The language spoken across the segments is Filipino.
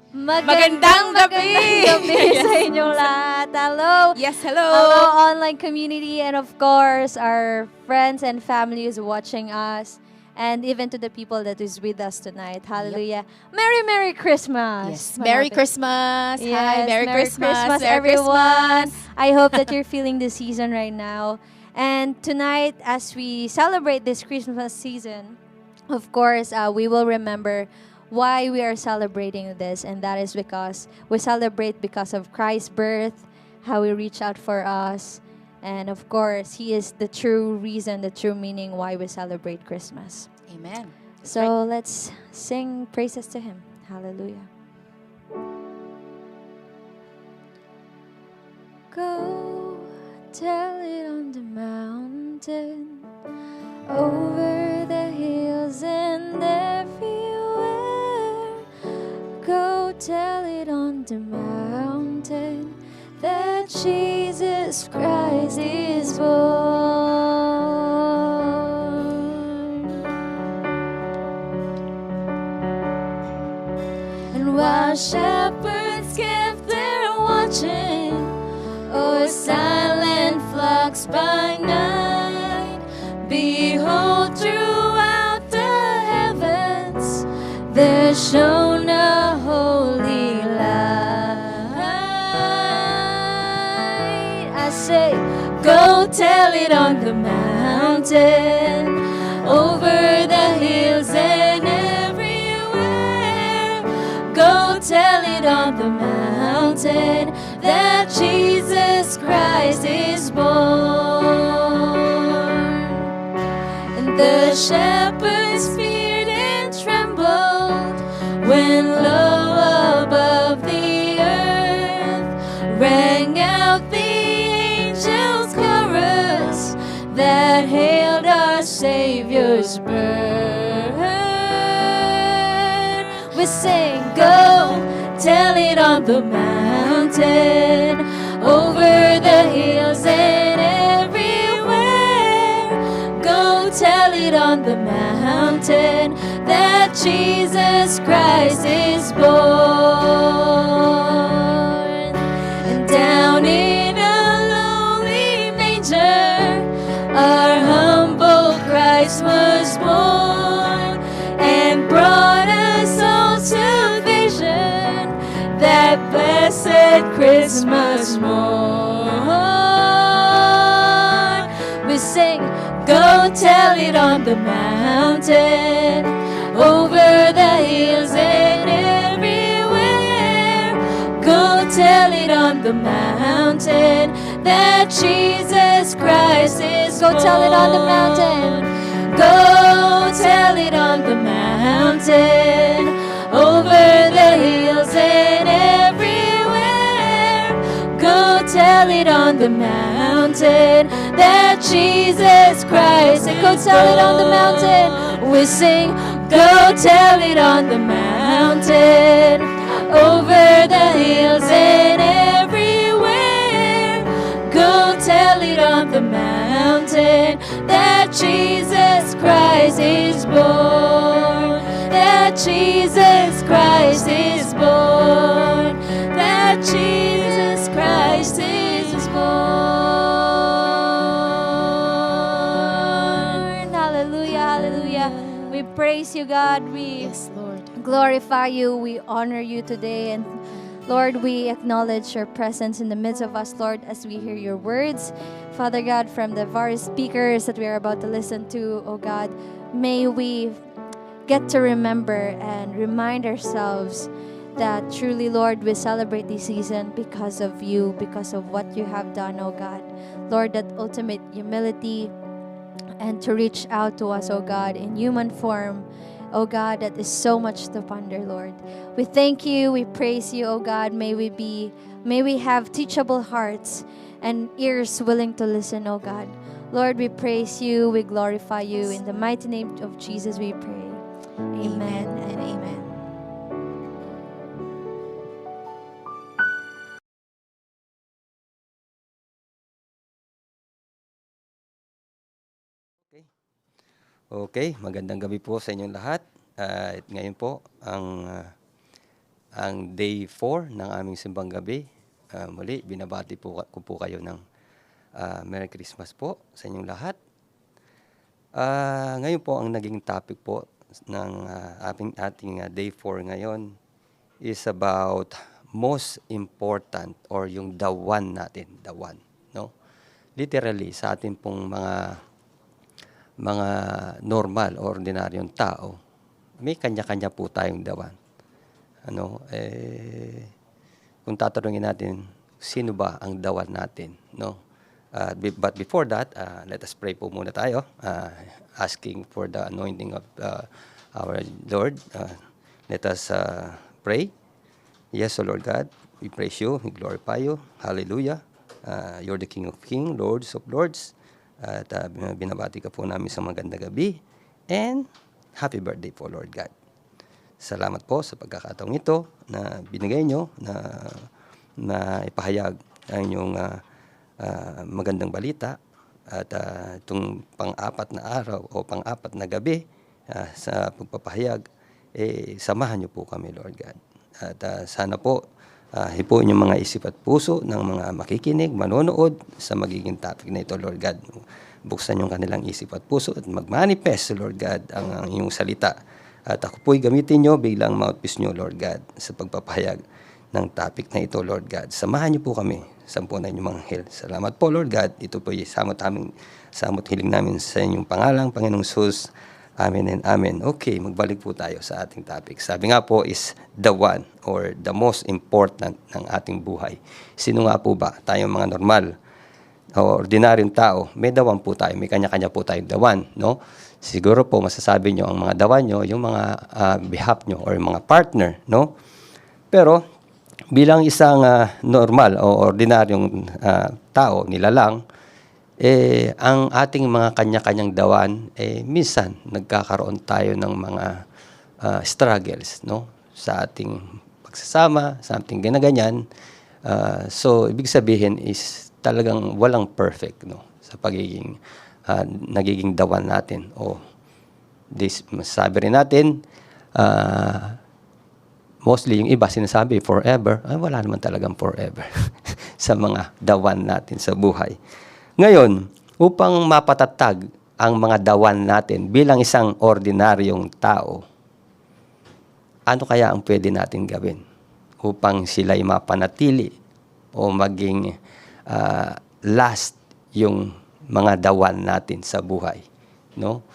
Magandang gabi! Gabi sa inyong lahat. Hello. Yes, hello! Hello, online community, and of course, our friends and family who's watching us, and even to the people that is with us tonight. Hallelujah. Merry Christmas. Yes, Merry Christmas! Yes, Hi, Merry Christmas! Merry everyone. Christmas! I hope that you're feeling the season right now. And tonight, as we celebrate this Christmas season, of course, we will remember why we are celebrating this, and that is because we celebrate because of Christ's birth, how He reached out for us, and of course, He is the true reason, the true meaning why we celebrate Christmas. Amen. So let's sing praises to Him. Hallelujah. Go tell it on the mountain, over the hills and everywhere. Go tell it on the mountain that Jesus Christ is born. And while shepherds kept their watching o'er silent flocks by night, behold, throughout the heavens there shone a holy light. I say, go tell it on the mountain, over the hills and everywhere. Go tell it on the mountain that Jesus Christ is born. And the shepherds feared and trembled when low above the earth rang out the angels' chorus that hailed our Savior's birth. We sing, go tell it on the mountain, over the hills and everywhere. Go tell it on the mountain that Jesus Christ is born. And down in a lowly manger, our humble Christ was born, and brought us all salvation, that blessed Christmas morn. We sing, go tell it on the mountain, over the hills and everywhere. Go tell it on the mountain that Jesus Christ is born. Go tell it on the mountain. Go tell it on the mountain, over the hills and everywhere. Go tell it on the mountain that Jesus Christ. And go tell it on the mountain. We sing, go tell it on the mountain, over the hills and everywhere. Go tell it on the mountain that Jesus Christ is born. That Jesus Christ is born. That Jesus Christ is born. Hallelujah, hallelujah. We praise you, God. We Yes, Lord. glorify you. We honor you today. And Lord, we acknowledge your presence in the midst of us, Lord, as we hear your words. Father God, from the various speakers that we are about to listen to, oh God, may we get to remember and remind ourselves that truly, Lord, we celebrate this season because of you, because of what you have done, oh God. Lord, that ultimate humility and to reach out to us, oh God, in human form, oh God, that is so much to ponder, Lord. We thank you, we praise you, oh God. May we have teachable hearts and ears willing to listen, oh God. Lord, we praise you, we glorify you. In the mighty name of Jesus we pray. Amen and amen. Okay, magandang gabi po sa inyong lahat. At ngayon po, ang ang day 4 ng aming simbang gabi. Muli, binabati ko po kayo ng Merry Christmas po sa inyong lahat. Ngayon po, ang naging topic po ng ating day 4 ngayon is about most important or yung the one natin, the one, no? Literally, sa ating pong mga normal or ordinaryong tao, may kanya-kanya po tayong the one. Kung tatanungin natin, sino ba ang the one natin, no? But before that, let us pray po muna tayo, asking for the anointing of our Lord. Let us pray. Yes, O Lord God, we praise you, we glorify you. Hallelujah. You're the King of Kings, Lords of Lords. At binabati ka po namin sa magandang gabi. And happy birthday po, Lord God. Salamat po sa pagkakataong ito na binigay nyo na ipahayag ang inyong magandang balita. At itong pang-apat na araw o pang-apat na gabi sa pagpapahayag, samahan nyo po kami, Lord God. At sana po, hipuin yung mga isip at puso ng mga makikinig, manonood sa magiging topic na ito, Lord God. Buksan yung kanilang isip at puso at mag-manifest, Lord God, ang iyong salita. At ako po'y gamitin nyo bilang mouthpiece nyo, Lord God, sa pagpapahayag ng topic na ito, Lord God. Samahan nyo po kami, sampunan nyo mga anghel. Salamat po, Lord God. Ito po'y samot hiling namin sa inyong pangalang, Panginoong Jesus. Amen and amen. Okay, magbalik po tayo sa ating topic. Sabi nga po is the one or the most important ng ating buhay. Sino nga po ba? Tayong mga normal o ordinaryong tao, may dawan po tayo. May kanya-kanya po tayong dawan, no? Siguro po masasabi nyo ang mga dawan nyo, yung mga behalf nyo or mga partner, no? Pero bilang isang normal o ordinaryong tao, nilalang, ang ating mga kanya-kanyang dawan, minsan nagkakaroon tayo ng mga struggles, no? Sa ating pagsasama, sa ating ginaganyan. So, ibig sabihin is talagang walang perfect, no? Sa pagiging nagiging dawan natin. Masasabi rin natin, mostly yung iba sinasabi forever, wala naman talagang forever sa mga dawan natin sa buhay. Ngayon, upang mapatatag ang mga dawan natin bilang isang ordinaryong tao, ano kaya ang pwede natin gawin upang sila'y mapanatili o maging last yung mga dawan natin sa buhay, no?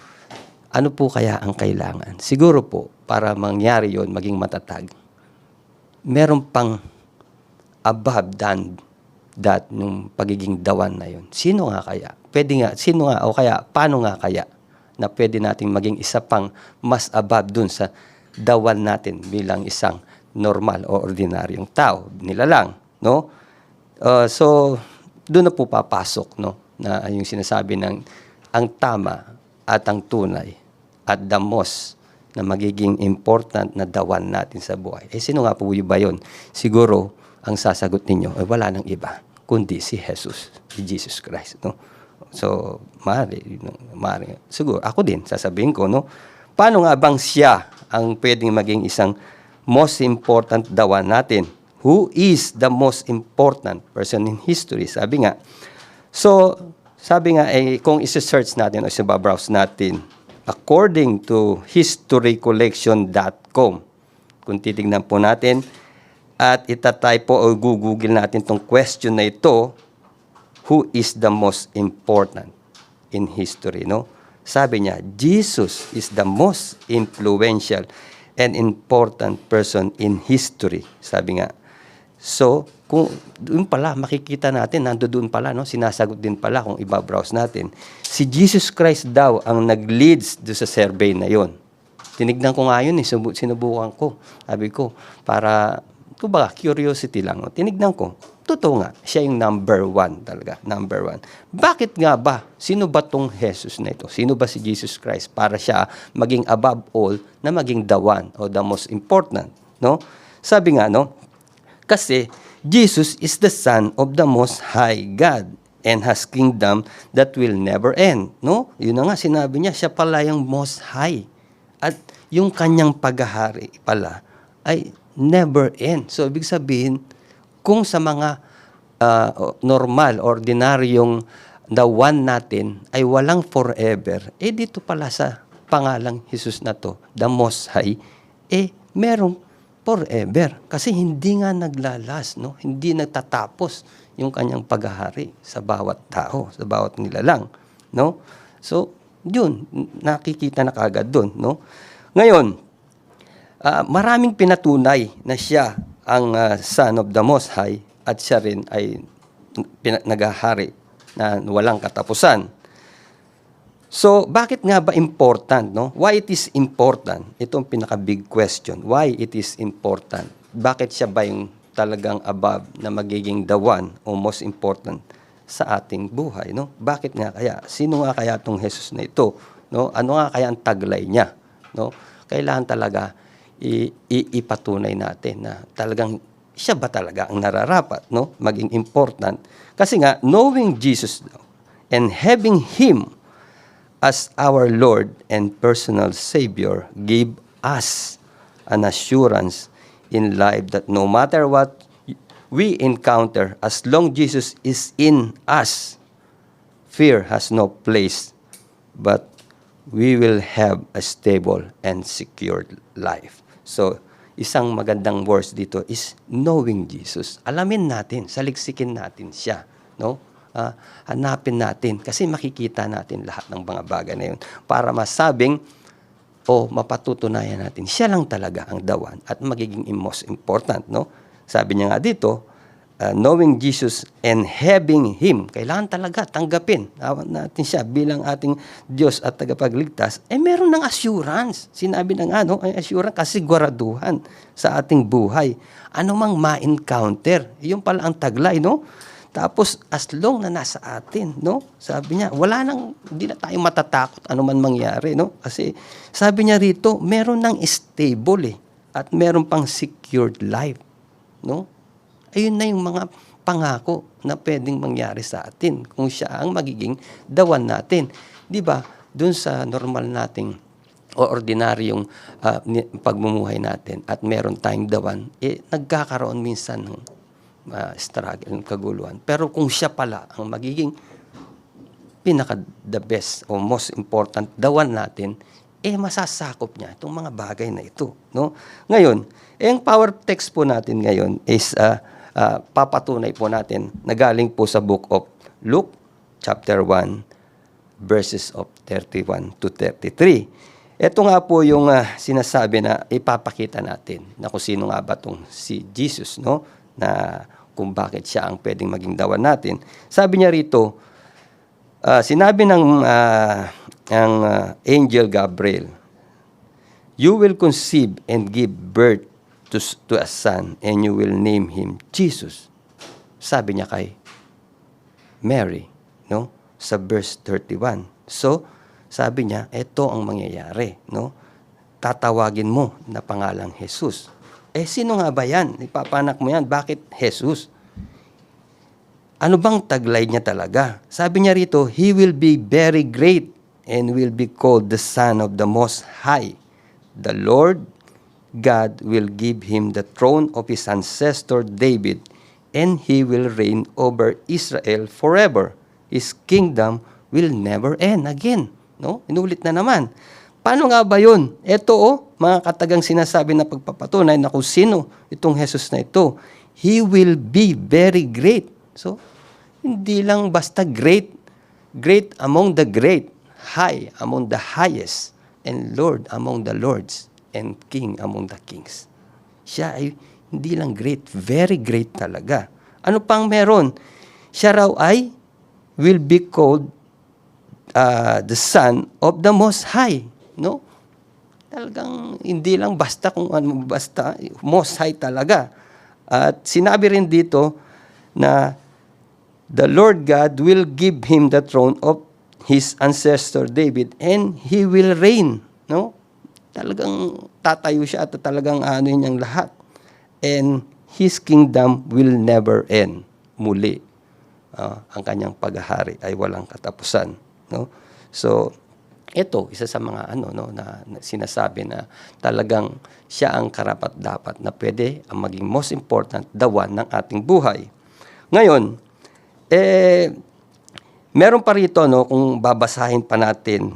Ano po kaya ang kailangan? Siguro po, para mangyari yon, maging matatag, meron pang above than that nung pagiging dawan na yon. Sino nga kaya? Sino nga o kaya, paano nga kaya na pwede nating maging isa pang mas above dun sa dawan natin bilang isang normal o ordinaryong tao, nilalang, no? So, doon na po papasok, no? Na yung sinasabi ng ang tama at ang tunay at the most na magiging important na dawan natin sa buhay. Sino nga po ba yun? Siguro, ang sasagot ninyo, wala nang iba, kundi si Jesus, si Jesus Christ, no? So, maaari. Siguro, ako din, sasabihin ko, no? Paano nga bang siya ang pwedeng maging isang most important dawan natin? Who is the most important person in history? Sabi nga, kung isi-search natin o isi-browse natin, according to historycollection.com, kung titignan po natin, at itatype po o google natin itong question na ito, who is the most important in history, no? Sabi niya, Jesus is the most influential and important person in history. Sabi nga. So, kung doon pala, makikita natin, nandoon pala, no? Sinasagot din pala kung iba-browse natin. Si Jesus Christ daw ang nag-leads doon sa survey na yon. Tinignan ko nga yun, sinubukan ko. Sabi ko, para, kumbaga, curiosity lang. No? Tinignan ko, totoo nga, siya yung number one talaga, number one. Bakit nga ba? Sino ba tong Jesus na ito? Sino ba si Jesus Christ para siya maging above all na maging the one o the most important, no? Sabi nga, no? Kasi Jesus is the Son of the Most High God and has kingdom that will never end, no? Yun na nga, sinabi niya, siya pala yung Most High. At yung kanyang paghahari pala ay never end. So, ibig sabihin, kung sa mga normal, ordinaryong the one natin ay walang forever, dito pala sa pangalang Jesus na to, the Most High, merong forever. Kasi hindi nga naglalas, no? Hindi nagtatapos yung kanyang paghahari sa bawat tao, sa bawat nilalang, no? So, yun, nakikita na kagad dun, no? Ngayon, maraming pinatunay na siya ang Son of the Most High at siya rin ay naghahari na walang katapusan. So, bakit nga ba important, no? Why it is important? Ito ang pinaka-big question. Why it is important? Bakit siya ba yung talagang above na magiging the one o most important sa ating buhay, no? Bakit nga kaya? Sino nga kaya itong Jesus na ito, no? Ano nga kaya ang taglay niya, no? Kailangan talaga ipatunay natin na talagang siya ba talaga ang nararapat, no? Maging important. Kasi nga, knowing Jesus and having Him as our Lord and personal Savior give us an assurance in life that no matter what we encounter, as long Jesus is in us, fear has no place, but we will have a stable and secured life. So, isang magandang verse dito is knowing Jesus. Alamin natin, saliksikin natin siya, no? Hanapin natin kasi makikita natin lahat ng mga bagay na yun para masabing o mapatutunayan natin siya lang talaga ang the one at magiging most important, no? Sabi niya nga dito, knowing Jesus and having Him, kailangan talaga tanggapin natin siya bilang ating Diyos at tagapagligtas, meron ng assurance. Sinabi na nga, no? Assurance, kasiguraduhan sa ating buhay. Ano mang ma-encounter, yun pala ang taglay, no? Tapos, as long na nasa atin, no? Sabi niya, hindi na tayo matatakot ano man mangyari, no? Kasi, sabi niya rito, meron ng stable, at meron pang secured life, no? Ayun na yung mga pangako na pwedeng mangyari sa atin kung siya ang magiging the one natin. Di ba? Doon sa normal nating o ordinaryong pagmumuhay natin at meron tayong the one, nagkakaroon minsan ng struggle, kaguluhan. Pero kung siya pala ang magiging pinaka-the best o most important, the one natin, masasakop niya itong mga bagay na ito. No? Ngayon, ang power text po natin ngayon is papatunay po natin na galing po sa book of Luke, chapter 1, verses of 31 to 33. Ito nga po yung sinasabi na ipapakita natin na kung sino nga ba itong si Jesus, no? Na kung bakit siya ang pwedeng maging dawan natin. Sabi niya rito, sinabi ng angel Gabriel, "You will conceive and give birth to a son, and you will name him Jesus." Sabi niya kay Mary, no? Sa verse 31. So, sabi niya, ito ang mangyayari, no? Tatawagin mo na pangalang Jesus. Sino nga ba yan? Ipapanak mo yan. Bakit Jesus? Ano bang taglay niya talaga? Sabi niya rito, He will be very great and will be called the Son of the Most High. The Lord God will give him the throne of his ancestor David, and he will reign over Israel forever. His kingdom will never end. Again, no? Inulit na naman. Paano nga ba yun? Ito, mga katagang sinasabi na pagpapatunay na kung sino itong Jesus na ito. He will be very great. So, hindi lang basta great. Great among the great. High among the highest. And Lord among the lords. And King among the kings. Siya ay hindi lang great, very great talaga. Ano pang meron? Siya raw ay will be called the Son of the Most High. No? Talagang hindi lang basta kung ano, basta Most High talaga. At sinabi rin dito na the Lord God will give him the throne of his ancestor David and he will reign. No? Talagang tatayo siya at talagang ano niyang lahat. And his kingdom will never end. Muli, ang kanyang paghahari ay walang katapusan. No? So, ito, isa sa mga na sinasabi na talagang siya ang karapat-dapat na pwede ang maging most important dawan ng ating buhay. Ngayon, meron pa rito, kung babasahin pa natin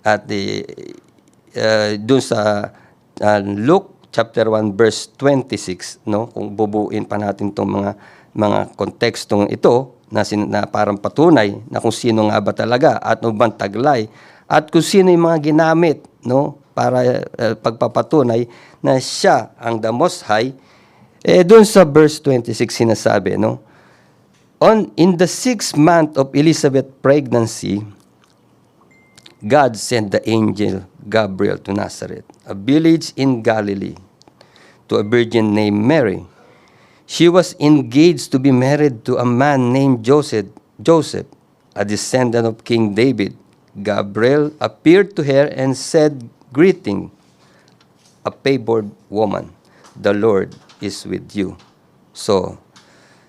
at dun sa Luke chapter 1 verse 26, kung bubuin pa natin itong mga kontekstong ito na parang patunay na kung sino nga ba talaga at bang taglay at kung sino yung mga ginamit para pagpapatunay na siya ang the Most High. Dun sa verse 26 sinasabi, in the 6th month of Elizabeth's pregnancy, God sent the angel Gabriel to Nazareth, a village in Galilee, to a virgin named Mary. She was engaged to be married to a man named Joseph, a descendant of King David. Gabriel appeared to her and said, "Greeting, a favored woman. The Lord is with you." So,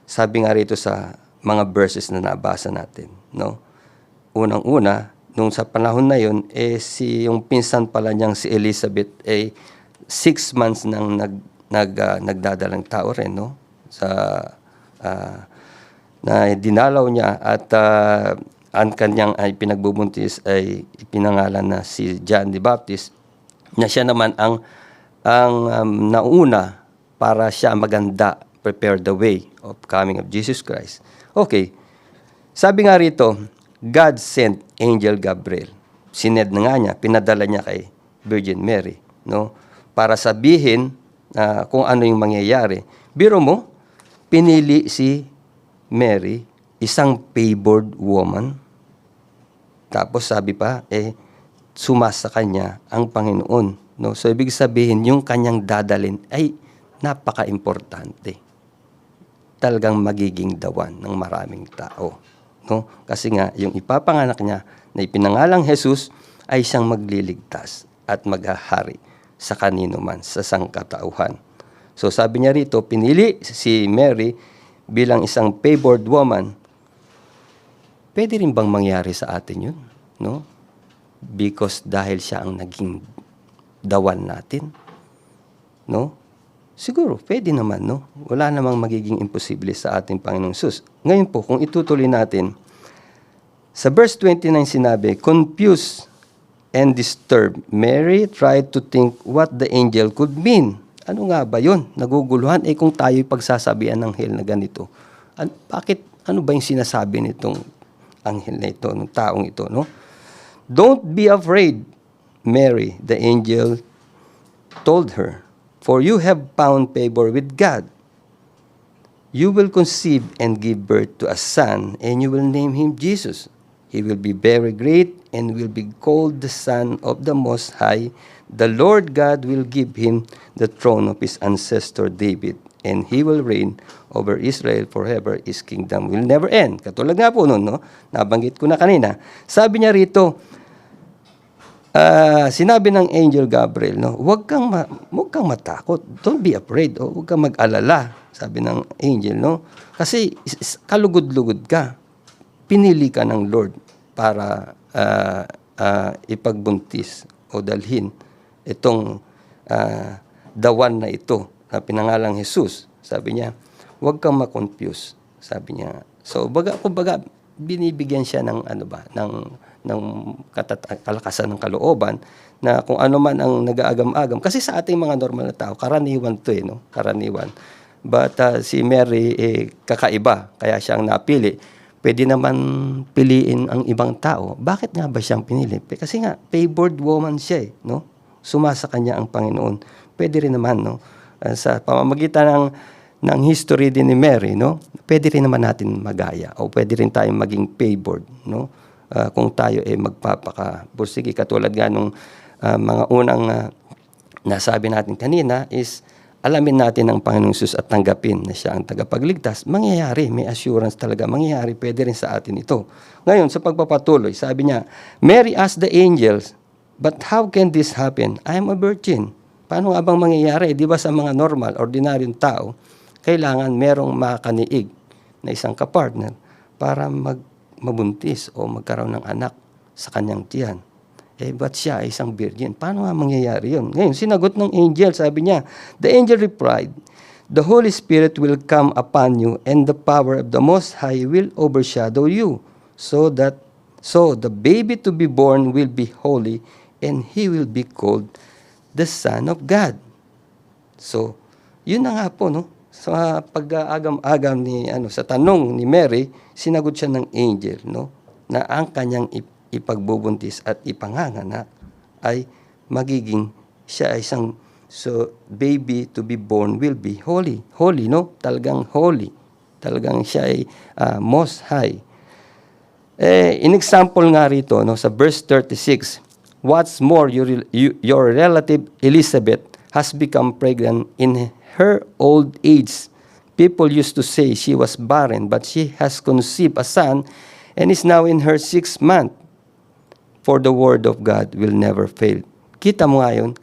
sabi nga rito sa mga verses na nabasa natin, unang-una, nung sa panahon na yun, yung pinsan pala niyang si Elizabeth 6 months nang nagdadalang tao rin, na dinalaw niya at ang kanyang ay pinagbubuntis ay ipinangalan na si John the Baptist, na siya naman ang nauna para siya maganda, prepare the way of coming of Jesus Christ. Okay, sabi nga rito, God sent Angel Gabriel. Sined na nga niya, pinadala niya kay Virgin Mary, para sabihin kung ano yung mangyayari. Biro mo, pinili si Mary, isang favored woman. Tapos sabi pa, sumasa kanya ang Panginoon. So, ibig sabihin, yung kanyang dadalin ay napaka-importante. Talagang magiging dawan ng maraming tao. Kasi nga, yung ipapanganak niya na ipinangalang Jesus ay siyang magliligtas at maghahari sa kanino man sa sangkatauhan. So sabi niya rito, pinili si Mary bilang isang favored woman. Pwede rin bang mangyari sa atin yun? Because dahil siya ang naging dawan natin. Siguro, pwede naman, Wala namang magiging imposible sa ating Panginoong Sus. Ngayon po, kung itutuloy natin, sa verse 29 sinabi, confused and disturbed, Mary tried to think what the angel could mean. Ano nga ba yun? Naguguluhan. Kung tayo'y pagsasabihan ng anghel na ganito, ano ba yung sinasabi nitong anghel na ito, ng taong ito, Don't be afraid, Mary, the angel told her, for you have found favor with God. You will conceive and give birth to a son, and you will name him Jesus. He will be very great and will be called the Son of the Most High. The Lord God will give him the throne of his ancestor David, and he will reign over Israel forever. His kingdom will never end. Katulad nga po nun, nabanggit ko na kanina. Sabi niya rito, sinabi ng Angel Gabriel, huwag kang matakot. Don't be afraid. Huwag kang mag-alala, sabi ng angel, Kasi kalugod-lugod ka. Pinili ka ng Lord para ipagbuntis o dalhin itong dawan na ito na pinangalang Jesus. Sabi niya, huwag kang ma-confuse, sabi niya. So, kumbaga, binibigyan siya ng kalakasan ng kalooban na kung ano man ang nag-aagam-agam. Kasi sa ating mga normal na tao, karaniwan to karaniwan. But si Mary, kakaiba, kaya siyang napili. Pwede naman piliin ang ibang tao. Bakit nga ba siyang pinili? Kasi nga, favored woman siya, Sumasa kanya ang Panginoon. Pwede rin naman, sa pamamagitan ng history din ni Mary, pwede rin naman natin magaya o pwede rin tayong maging favored, kung tayo magpapakabursigi. Katulad nga nung mga unang nasabi natin kanina is alamin natin ang Panginoong Jesus at tanggapin na siya ang tagapagligtas. Mangyayari, may assurance talaga, mangyayari, pwede rin sa atin ito. Ngayon, sa pagpapatuloy, sabi niya, Mary asked the angels, but how can this happen? I am a virgin. Paano nga bang mangyayari? Di ba sa mga normal, ordinaryong tao, kailangan merong makakaniig na isang kapartner para mabuntis o magkaroon ng anak sa kanyang tiyan. Ba't siya ay isang virgin? Paano nga mangyayari yun? Ngayon, sinagot ng angel, sabi niya, the angel replied, the Holy Spirit will come upon you, and the power of the Most High will overshadow you, so the baby to be born will be holy, and he will be called the Son of God. So, yun na nga po, no? Sa pag-agam-agam sa tanong ni Mary, sinagot siya ng angel, no? Na ang kanyang ipagbubuntis at ipanganganak ay magiging siya ay isang baby to be born will be holy. Holy, no? Talagang holy. Talagang siya ay most high. In example nga rito, no, sa verse 36, what's more, your relative Elizabeth has become pregnant in her old age. People used to say she was barren, but she has conceived a son and is now in her 6th month. For the word of God will never fail. Kita mo ngayon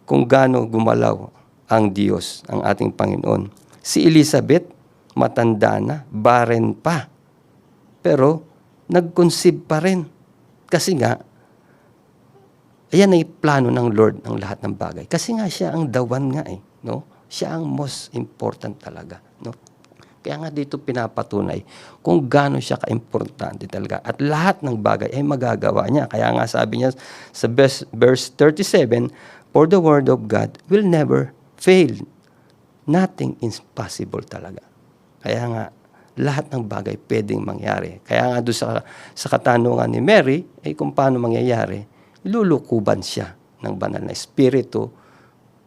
kung gaano gumalaw ang Diyos, ang ating Panginoon. Si Elizabeth, matanda na, barren pa. Pero, nag-conceive pa rin. Kasi nga, ayan ay plano ng Lord ng lahat ng bagay. Kasi nga siya ang the one nga no? Siya ang most important talaga, no? Kaya nga dito pinapatunay kung gaano siya ka-importante talaga. At lahat ng bagay ay magagawa niya. Kaya nga sabi niya sa verse 37, for the word of God will never fail. Nothing is possible talaga. Kaya nga, lahat ng bagay pwedeng mangyari. Kaya nga doon sa katanungan ni Mary, kung paano mangyayari, lulukuban siya ng banal na espiritu.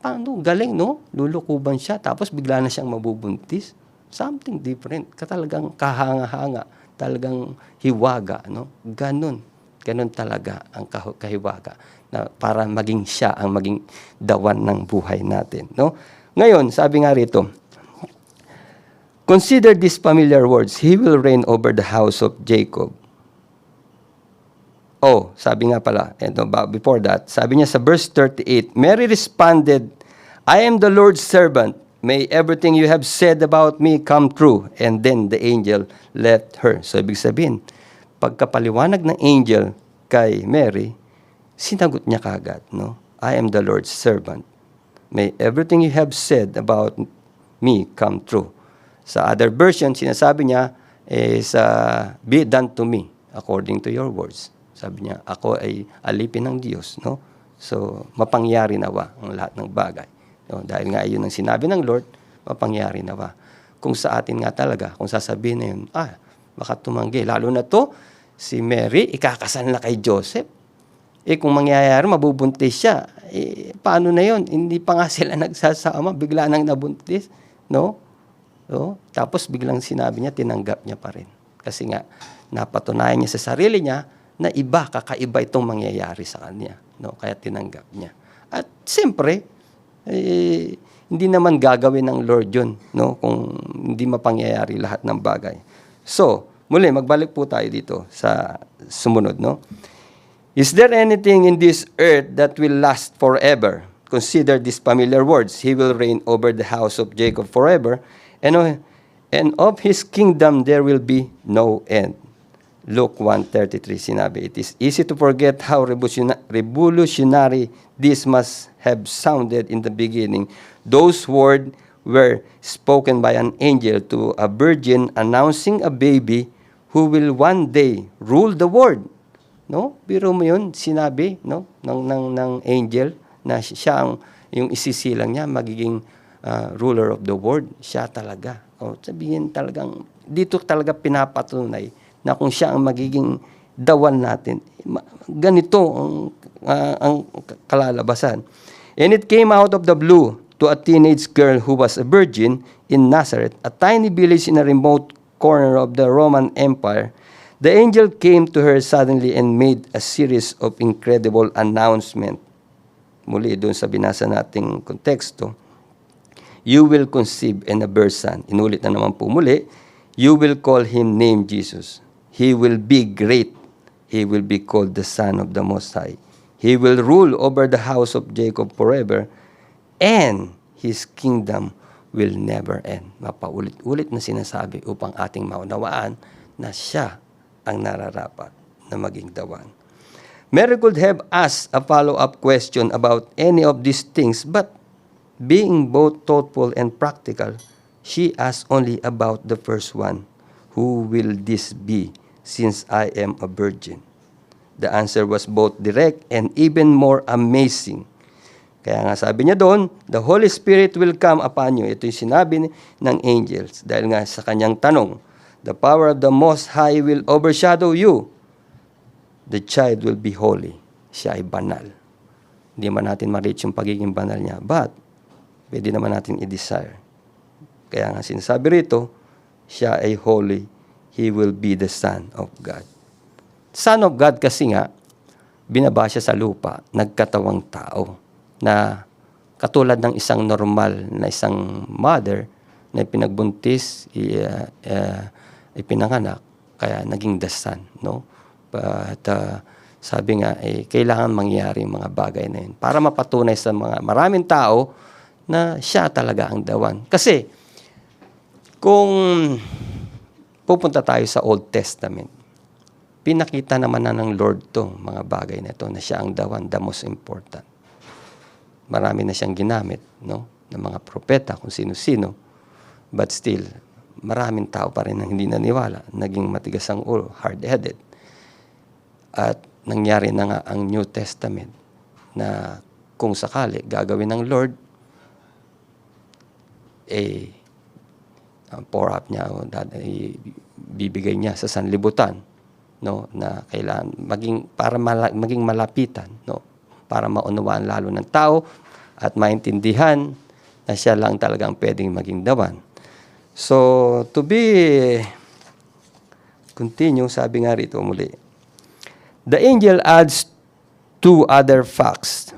Paano? Galing, no? Lulukuban siya, tapos bigla na siyang mabubuntis. Something different. Talagang kahanga-hanga. Talagang hiwaga, no? Ganon talaga ang kahiwaga. Na para maging siya ang maging dawan ng buhay natin, no? Ngayon, sabi nga rito, consider these familiar words. He will reign over the house of Jacob. Oh, sabi nga pala, before that, sabi niya sa verse 38, Mary responded, I am the Lord's servant. May everything you have said about me come true. And then the angel left her. So, ibig sabihin, pagkapaliwanag ng angel kay Mary, sinagot niya kagad, no? I am the Lord's servant. May everything you have said about me come true. Sa other version, sinasabi niya, be done to me according to your words. Sabi niya, ako ay alipin ng Diyos, no? So, mapangyari nawa ang lahat ng bagay. No? Dahil nga yun ang sinabi ng Lord, mapangyari nawa. Kung sa atin nga talaga, kung sasabihin na yun, baka tumanggi. Lalo na to, si Mary, ikakasal na kay Joseph. Kung mangyayari, mabubuntis siya. Paano na yun? Hindi pa nga sila nagsasama, bigla nang nabuntis, no? So, tapos biglang sinabi niya, tinanggap niya pa rin. Kasi nga, napatunayan niya sa sarili niya, na kakaiba itong mangyayari sa kanya. No? Kaya tinanggap niya. At siyempre, hindi naman gagawin ng Lord yun, no? Kung hindi mapangyayari lahat ng bagay. So, muli, magbalik po tayo dito sa sumunod, no? Is there anything in this earth that will last forever? Consider these familiar words. He will reign over the house of Jacob forever, and of his kingdom there will be no end. Luke 1:33 sinabi, it is easy to forget how revolutionary this must have sounded in the beginning. Those words were spoken by an angel to a virgin announcing a baby who will one day rule the world. No? Biro mo yun, sinabi, no? ng angel na siya yung isisilang niya magiging ruler of the world. Siya talaga. Sabihin talagang, dito talaga pinapatunay na kung siya ang magiging dawan natin, ganito ang kalalabasan. And it came out of the blue to a teenage girl who was a virgin in Nazareth, a tiny village in a remote corner of the Roman Empire. The angel came to her suddenly and made a series of incredible announcements. Muli, doon sa binasa nating konteksto, you will conceive and bear son. Inulit na naman po muli, you will call him name Jesus. He will be great. He will be called the Son of the Most High. He will rule over the house of Jacob forever, and his kingdom will never end. Mapaulit-ulit na sinasabi upang ating maunawaan na siya ang nararapat na maging dawan. Mary could have asked a follow-up question about any of these things, but being both thoughtful and practical, she asked only about the first one. Who will this be, since I am a virgin? The answer was both direct and even more amazing. Kaya nga sabi niya doon, the Holy Spirit will come upon you. Ito yung sinabi ng angels. Dahil nga sa kanyang tanong, the power of the Most High will overshadow you. The child will be holy. Siya ay banal. Hindi man natin ma-reach yung pagiging banal niya. But, pwede naman natin i-desire. Kaya nga sinasabi rito, siya ay holy. He will be the Son of God. Son of God kasi nga, binaba siya sa lupa, nagkatawang tao, na katulad ng isang normal na isang mother na pinagbuntis, ipinanganak, kaya naging the Son, no? But sabi nga, kailangan mangyari yung mga bagay na yun para mapatunay sa mga maraming tao na siya talaga ang dawan. Kasi, kung pupunta tayo sa Old Testament, pinakita naman na ng Lord to mga bagay na ito na siya ang dawan, the most important. Marami na siyang ginamit, no, ng mga propeta, kung sino-sino. But still, maraming tao pa rin ang hindi naniwala, naging matigas ang ulo, hard-headed. At nangyari na nga ang New Testament na kung sakali gagawin ng Lord, ang pour-up niya, bibigay niya sa sanlibutan, no, na kailangan maging malapitan, no, para maunawaan lalo ng tao at maintindihan na siya lang talagang pwedeng maging dawan. So, to be continue, sabi nga rito muli, the angel adds two other facts.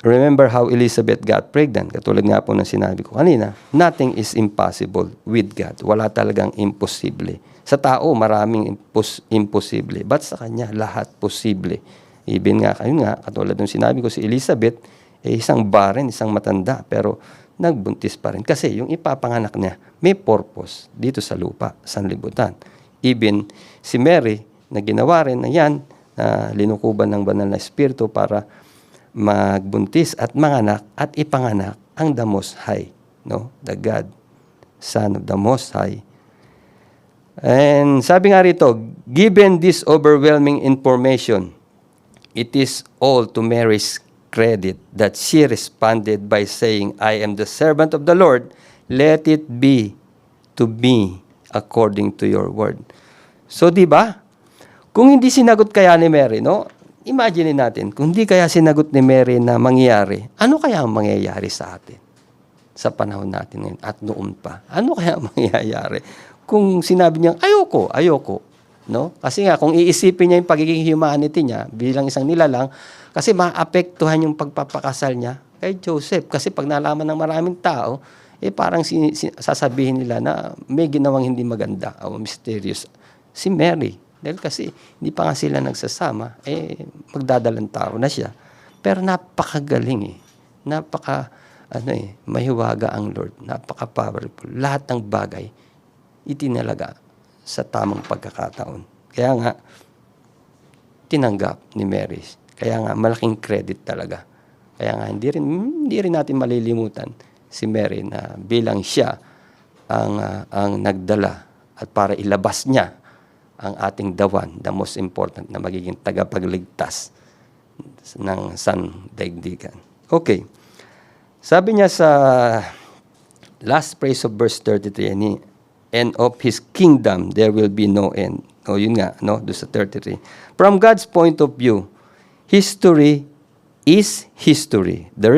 Remember how Elizabeth got pregnant? Katulad nga po ng sinabi ko kanina, nothing is impossible with God. Wala talagang imposible. Sa tao, maraming imposible. But sa kanya, lahat posible. Even nga, katulad ng sinabi ko, si Elizabeth, isang barren, isang matanda, pero nagbuntis pa rin. Kasi yung ipapanganak niya, may purpose dito sa lupa, sanlibutan. Even si Mary, na ginawa rin na yan, linukuban ng banal na espiritu para magbuntis at manganak at ipanganak ang the Most High, no? The God, Son of the Most High. And sabi nga rito, given this overwhelming information, it is all to Mary's credit that she responded by saying, I am the servant of the Lord, let it be to me according to your word. So, di ba? Kung hindi sinagot kaya ni Mary, no? Imagine natin, kung hindi kaya sinagot ni Mary na mangyayari, ano kaya ang mangyayari sa atin? Sa panahon natin ngayon at noon pa. Ano kaya ang mangyayari? Kung sinabi niya, ayoko. No? Kasi nga, kung iisipin niya yung pagiging humanity niya bilang isang nilalang, kasi maapektuhan yung pagpapakasal niya kay Joseph. Kasi pag nalaman ng maraming tao, parang sasabihin nila na may ginawang hindi maganda o mysterious si Mary. Dahil kasi hindi pa nga sila nagsasama, magdadalang tao na siya. Pero napakagaling mahiwaga ang Lord. Napaka-powerful. Lahat ng bagay, itinalaga sa tamang pagkakataon. Kaya nga, tinanggap ni Mary. Kaya nga, malaking credit talaga. Kaya nga, hindi rin natin malilimutan si Mary na bilang siya ang nagdala at para ilabas niya ang ating dawan, the most important na magiging tagapagligtas ng sandaigdigan. Okay. Sabi niya sa last phrase of verse 33, and of His kingdom there will be no end. O yun nga, no? Doon sa 33. From God's point of view, history is history. The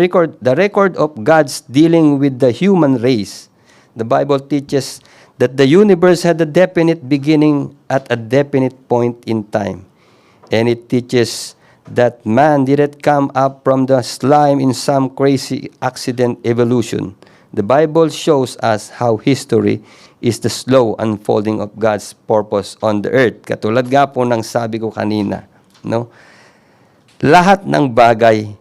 record of God's dealing with the human race. The Bible teaches that the universe had a definite beginning at a definite point in time. And it teaches that man didn't come up from the slime in some crazy accident evolution. The Bible shows us how history is the slow unfolding of God's purpose on the earth. Katulad nga po ng sabi ko kanina, no? Lahat ng bagay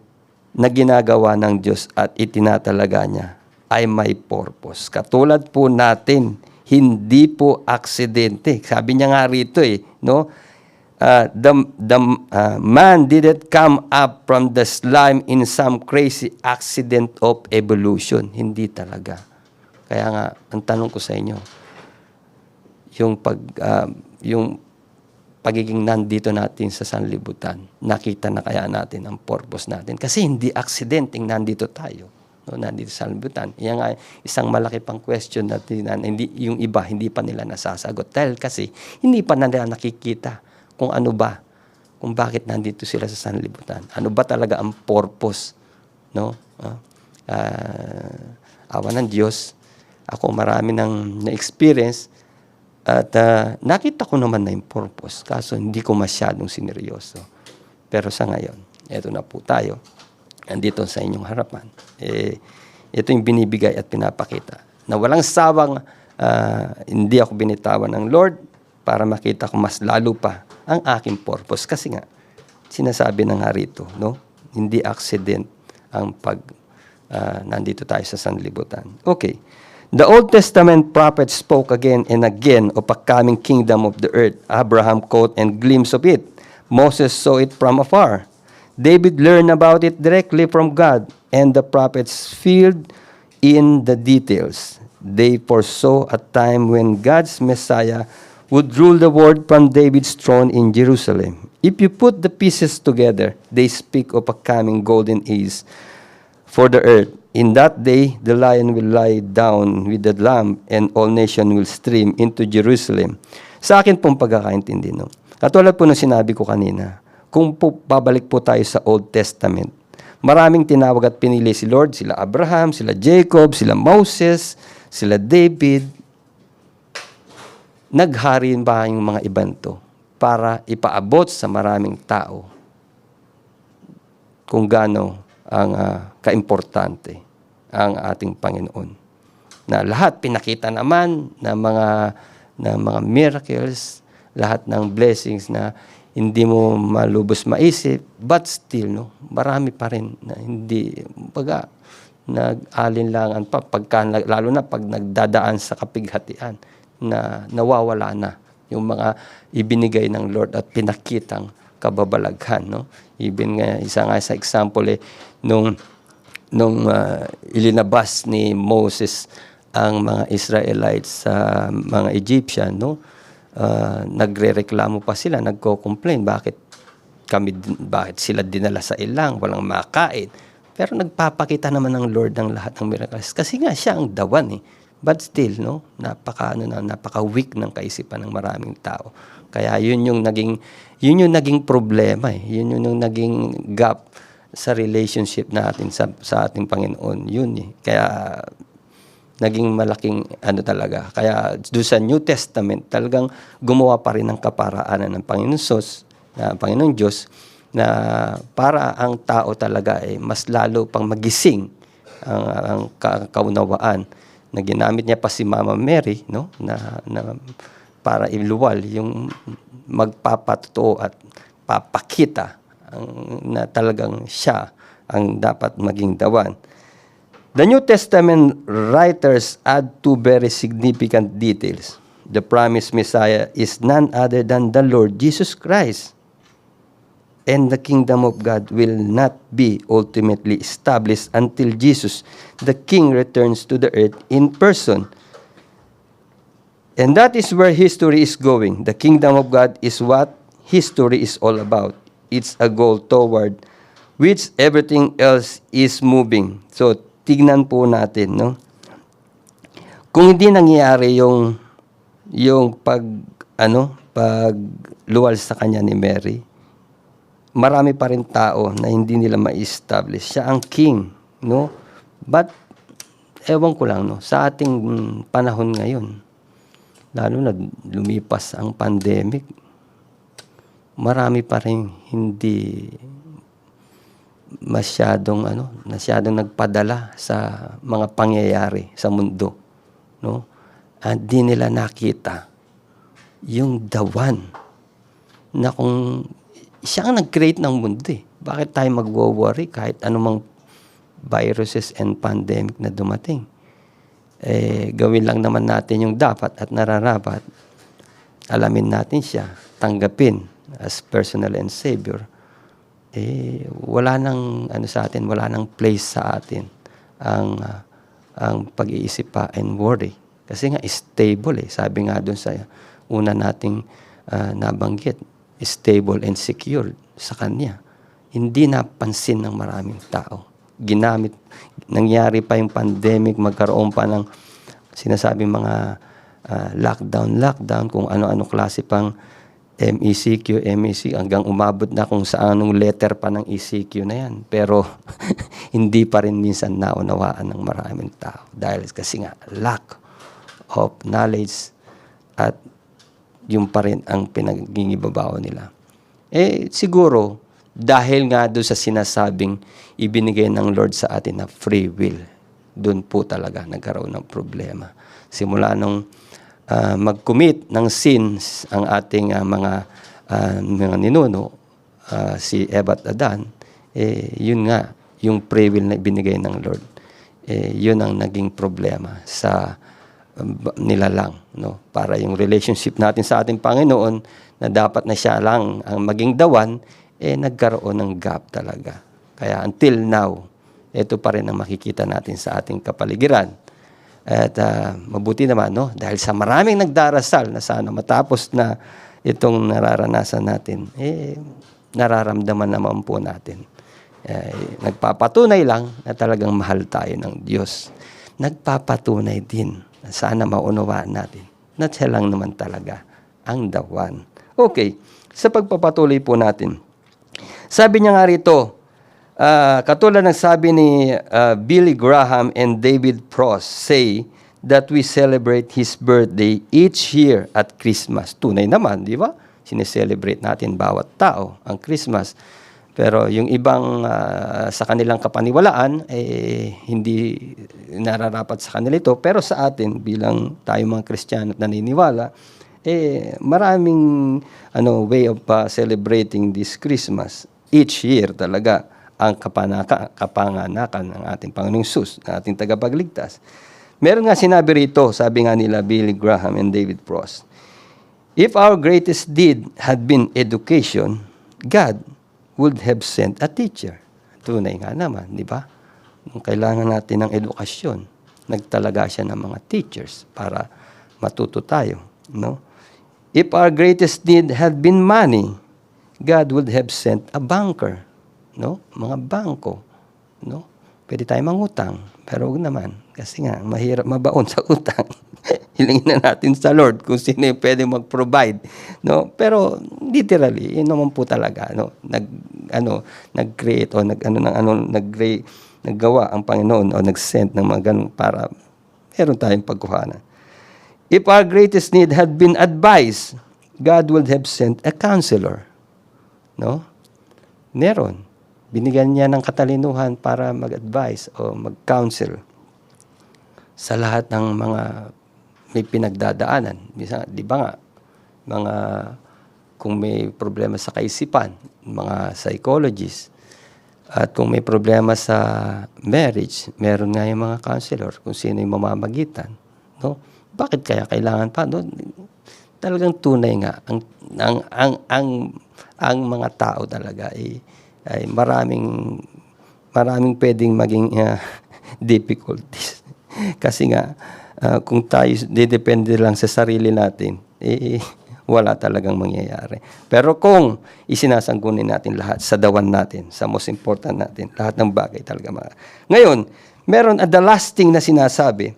na ginagawa ng Diyos at itinatalaga niya ay may purpose. Katulad po natin, hindi po aksidente. Sabi niya nga rito no? man didn't come up from the slime in some crazy accident of evolution. Hindi talaga. Kaya nga, ang tanong ko sa inyo, yung pagiging nandito natin sa sanlibutan, nakita na kaya natin ang purpose natin? Kasi hindi aksidenteng nandito tayo. No, nandito sa sanlibutan. Yan nga, isang malaki pang question natin, hindi, yung iba, hindi pa nila nasasagot. Dahil kasi, hindi pa nila nakikita kung ano ba, kung bakit nandito sila sa sanlibutan. Ano ba talaga ang purpose? No? Awa ng Diyos, ako marami nang na-experience at nakita ko naman na yung purpose. Kaso hindi ko masyadong sineryoso. Pero sa ngayon, eto na po tayo. Andito sa inyong harapan. Ito yung binibigay at pinapakita. Na walang sawang hindi ako binitawan ng Lord para makita ko mas lalo pa ang aking purpose. Kasi nga, sinasabi na nga rito, no? Hindi accident ang nandito tayo sa sanlibutan. Okay. The Old Testament prophets spoke again and again of a coming kingdom of the earth. Abraham caught and glimpsed of it. Moses saw it from afar. David learned about it directly from God, and the prophets filled in the details. They foresaw a time when God's Messiah would rule the world from David's throne in Jerusalem. If you put the pieces together, they speak of a coming golden age for the earth. In that day, the lion will lie down with the lamb, and all nations will stream into Jerusalem. Sa akin pong pagkakaintindi, no? Katulad po ng sinabi ko kanina, kung babalik po tayo sa Old Testament, maraming tinawag at pinili si Lord, sila Abraham, sila Jacob, sila Moses, sila David. Nagharin ba yung mga iban to para ipaabot sa maraming tao kung gaano ang kaimportante ang ating Panginoon. Na lahat pinakita naman na mga miracles, lahat ng blessings na hindi mo malubos maisip, but still, no, marami pa rin na hindi, nag-alinlangan pa, lalo na pag nagdadaan sa kapighatian, na nawawala na yung mga ibinigay ng Lord at pinakitang kababalaghan, no? Even nga, isa nga sa example nung ilinabas ni Moses ang mga Israelites sa mga Egyptian, no? Nagrereklamo pa sila, nagko-complain, bakit sila dinala sa ilang, walang makain. Pero nagpapakita naman ng Lord ng lahat ng miracles. Kasi nga siya ang dawan, But still, no, napaka-weak ng kaisipan ng maraming tao. Kaya yun yung naging problema, Yun yung naging gap sa relationship natin sa ating Panginoon. Yun, Kaya naging malaking talaga. Kaya doon sa New Testament, talagang gumawa pa rin ng kaparaanan ng Panginoon Diyos na para ang tao talaga mas lalo pang magising ang kaunawaan na ginamit niya pa si Mama Mary, no, na para iluwal yung magpapatotoo at papakita na talagang siya ang dapat maging dawan. The New Testament writers add two very significant details. The promised Messiah is none other than the Lord Jesus Christ. And the kingdom of God will not be ultimately established until Jesus, the King, returns to the earth in person. And that is where history is going. The kingdom of God is what history is all about. It's a goal toward which everything else is moving. So, tignan po natin, no? Kung hindi nangyayari yung pagluwal sa kanya ni Mary, marami pa rin tao na hindi nila ma-establish. Siya ang king, no? But, ewan ko lang, no? Sa ating panahon ngayon, lalo na lumipas ang pandemic, marami pa rin hindi masyadong nagpadala sa mga pangyayari sa mundo, no? At di nila nakita yung dawan na kung siya ang nag-create ng mundo. Bakit tayo mag-worry kahit anumang viruses and pandemic na dumating? Gawin lang naman natin yung dapat at nararapat. Alamin natin siya, tanggapin, as personal and Savior, wala nang sa atin, wala nang place sa atin ang pag-iisip pa and worry. Kasi nga stable Sabi nga doon sa una nating nabanggit, stable and secure sa Kanya. Hindi napansin ng maraming tao. Nangyari pa yung pandemic, magkaroon pa ng sinasabing mga lockdown, kung ano-ano klase pang MECQ, hanggang umabot na kung saan anong letter pa ng ECQ na yan. Pero hindi pa rin minsan naunawaan ng maraming tao. Dahil kasi nga, lack of knowledge at yung pa rin ang pinaggingibabaw nila. Siguro, dahil nga doon sa sinasabing ibinigay ng Lord sa atin na free will, doon po talaga nagkaroon ng problema. Simula nung mag-commit ng sins ang ating mga ninuno, si Eva at Adan, yun nga, yung free will na ibinigay ng Lord, yun ang naging problema sa nila lang. No? Para yung relationship natin sa ating Panginoon, na dapat na siya lang ang maging dawan, nagkaroon ng gap talaga. Kaya until now, ito pa rin ang makikita natin sa ating kapaligiran. At mabuti naman, dahil sa maraming nagdarasal na sana matapos na itong nararanasan natin, nararamdaman naman po natin. Nagpapatunay lang na talagang mahal tayo ng Diyos. Nagpapatunay din na sana maunawaan natin na siya lang naman talaga ang the one. Okay, sa pagpapatuloy po natin. Sabi niya nga rito, katulad ng sabi ni Billy Graham and David Frost say that we celebrate His birthday each year at Christmas. Tunay naman, di ba? Sineselebrate natin bawat tao ang Christmas. Pero yung ibang sa kanilang kapaniwalaan, hindi nararapat sa kanila ito. Pero sa atin, bilang tayo mga Kristiyano at naniniwala, maraming way of celebrating this Christmas. Each year talaga ang kapanganakan ng ating Panginoong Hesus, ng ating tagapagligtas. Meron nga sinabi rito, sabi nga nila Billy Graham and David Frost, if our greatest deed had been education, God would have sent a teacher. Tunay nga naman, di ba? Kung kailangan natin ng edukasyon, nagtalaga siya ng mga teachers para matuto tayo. No? If our greatest need had been money, God would have sent a banker. No? Mga bangko. No? Pwede tayo mangutang, pero huwag naman. Kasi nga, mahirap mabaon sa utang. Hilingin na natin sa Lord kung sino yung pwede mag-provide. No? Pero literally, yun naman po talaga. No? Nag-create o naggawa ang Panginoon o nag-send ng mga ganun para meron tayong pagkuhanan. If our greatest need had been advice, God would have sent a counselor. No? Meron. Binigyan niya ng katalinuhan para mag-advise o mag-counsel sa lahat ng mga may pinagdadaanan. Di ba nga, kung may problema sa kaisipan, mga psychologists, at kung may problema sa marriage, meron nga yung mga counselor kung sino yung mamamagitan. No? Bakit kaya kailangan pa? No? Talagang tunay nga. Ang mga tao talaga ay maraming pwedeng maging difficulties. Kasi nga, kung tayo depende lang sa sarili natin, wala talagang mangyayari. Pero kung isinasanggunin natin lahat sa dawan natin, sa most important natin, lahat ng bagay talaga. Ngayon, meron the last thing na sinasabi,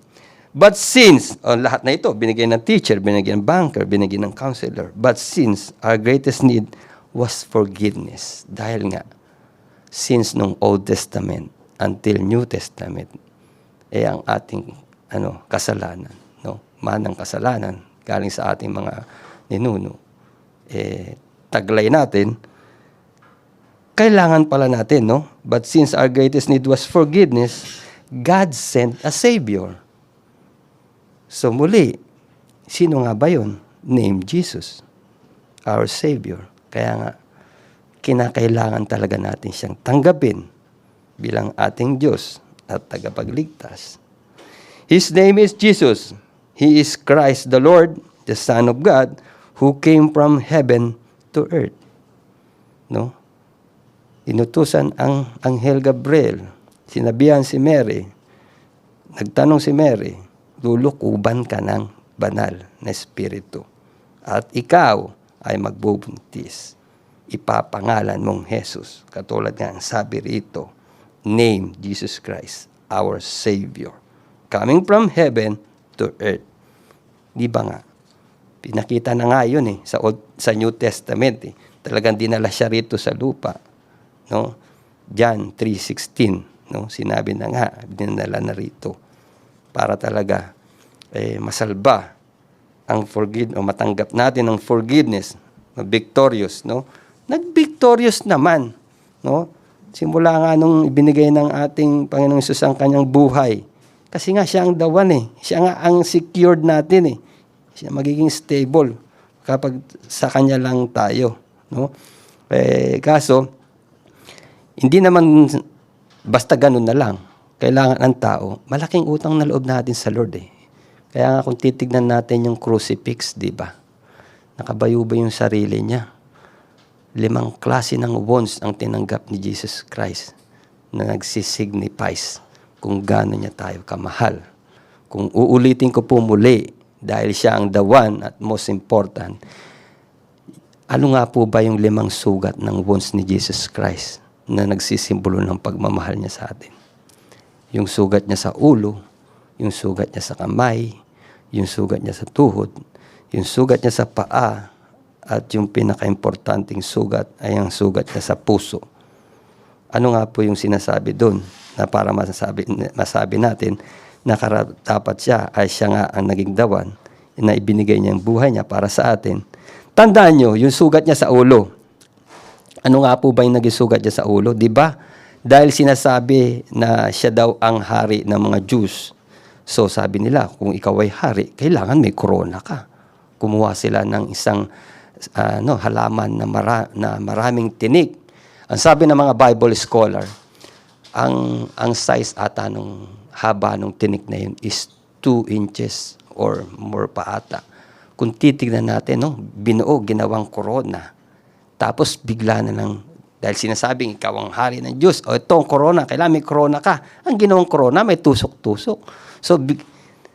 but since, lahat na ito, binigyan ng teacher, binigyan ng banker, binigyan ng counselor, but since our greatest need was forgiveness. Dahil nga, since nung Old Testament until New Testament, ang ating kasalanan, manang kasalanan, galing sa ating mga ninuno, taglay natin, kailangan pala natin, But since our greatest need was forgiveness, God sent a Savior. So muli, sino nga ba yun? Named Jesus, our Savior. Kaya nga, kinakailangan talaga natin siyang tanggapin bilang ating Diyos at tagapagligtas. His name is Jesus. He is Christ the Lord, the Son of God, who came from heaven to earth. no? Inutusan ang Anghel Gabriel, sinabihan si Mary, nagtanong si Mary, lulukuban ka ng banal na espiritu. At ikaw ay magbubuntis. Ipapangalan mong Jesus. Katulad nga ang sabi rito, name Jesus Christ, our Savior. Coming from heaven to earth. Di ba nga? Pinakita na nga yun sa New Testament. Talagang dinala siya rito sa lupa. No? John 3:16. No? Sinabi na nga, dinala na rito. Para talaga masalba ang matanggap natin ang forgiveness, victorious, no? Nag-victorious naman, no? Simula nga nung ibinigay ng ating Panginoong Hesus ang kanyang buhay. Kasi nga siya ang dawan Siya nga ang secured natin Siya magiging stable kapag sa kanya lang tayo, no? Kaso hindi naman basta ganun na lang. Kailangan ng tao, malaking utang na loob natin sa Lord Kaya nga kung titignan natin yung crucifix, di ba? Nakabayubay yung sarili niya. 5 klase ng wounds ang tinanggap ni Jesus Christ na nagsisignifies kung gaano niya tayo kamahal. Kung uulitin ko po muli, dahil siya ang the one at most important, ano nga po ba yung 5 sugat ng wounds ni Jesus Christ na nagsisimbolo ng pagmamahal niya sa atin? Yung sugat niya sa ulo, yung sugat niya sa kamay, yung sugat niya sa tuhod, yung sugat niya sa paa, at yung pinaka-importanting sugat ay ang sugat niya sa puso. Ano nga po yung sinasabi doon na para masabi natin na dapat siya ay siya nga ang naging dawan na ibinigay niya ang buhay niya para sa atin. Tandaan nyo, yung sugat niya sa ulo. Ano nga po ba yung naging sugat niya sa ulo? Diba? Dahil sinasabi na siya daw ang hari ng mga Jews. So sabi nila, kung ikaw ay hari, kailangan may corona ka. Kumuha sila ng isang halaman na maraming tinik. Ang sabi ng mga Bible scholar, ang size ata nung haba nung tinik na yun is 2 inches or more pa ata. Kung titignan natin, binuo, ginawang corona. Tapos bigla na lang, dahil sinasabing ikaw ang hari ng Diyos, ito ang corona, kailangan may corona ka. Ang ginawang corona, may tusok-tusok. So,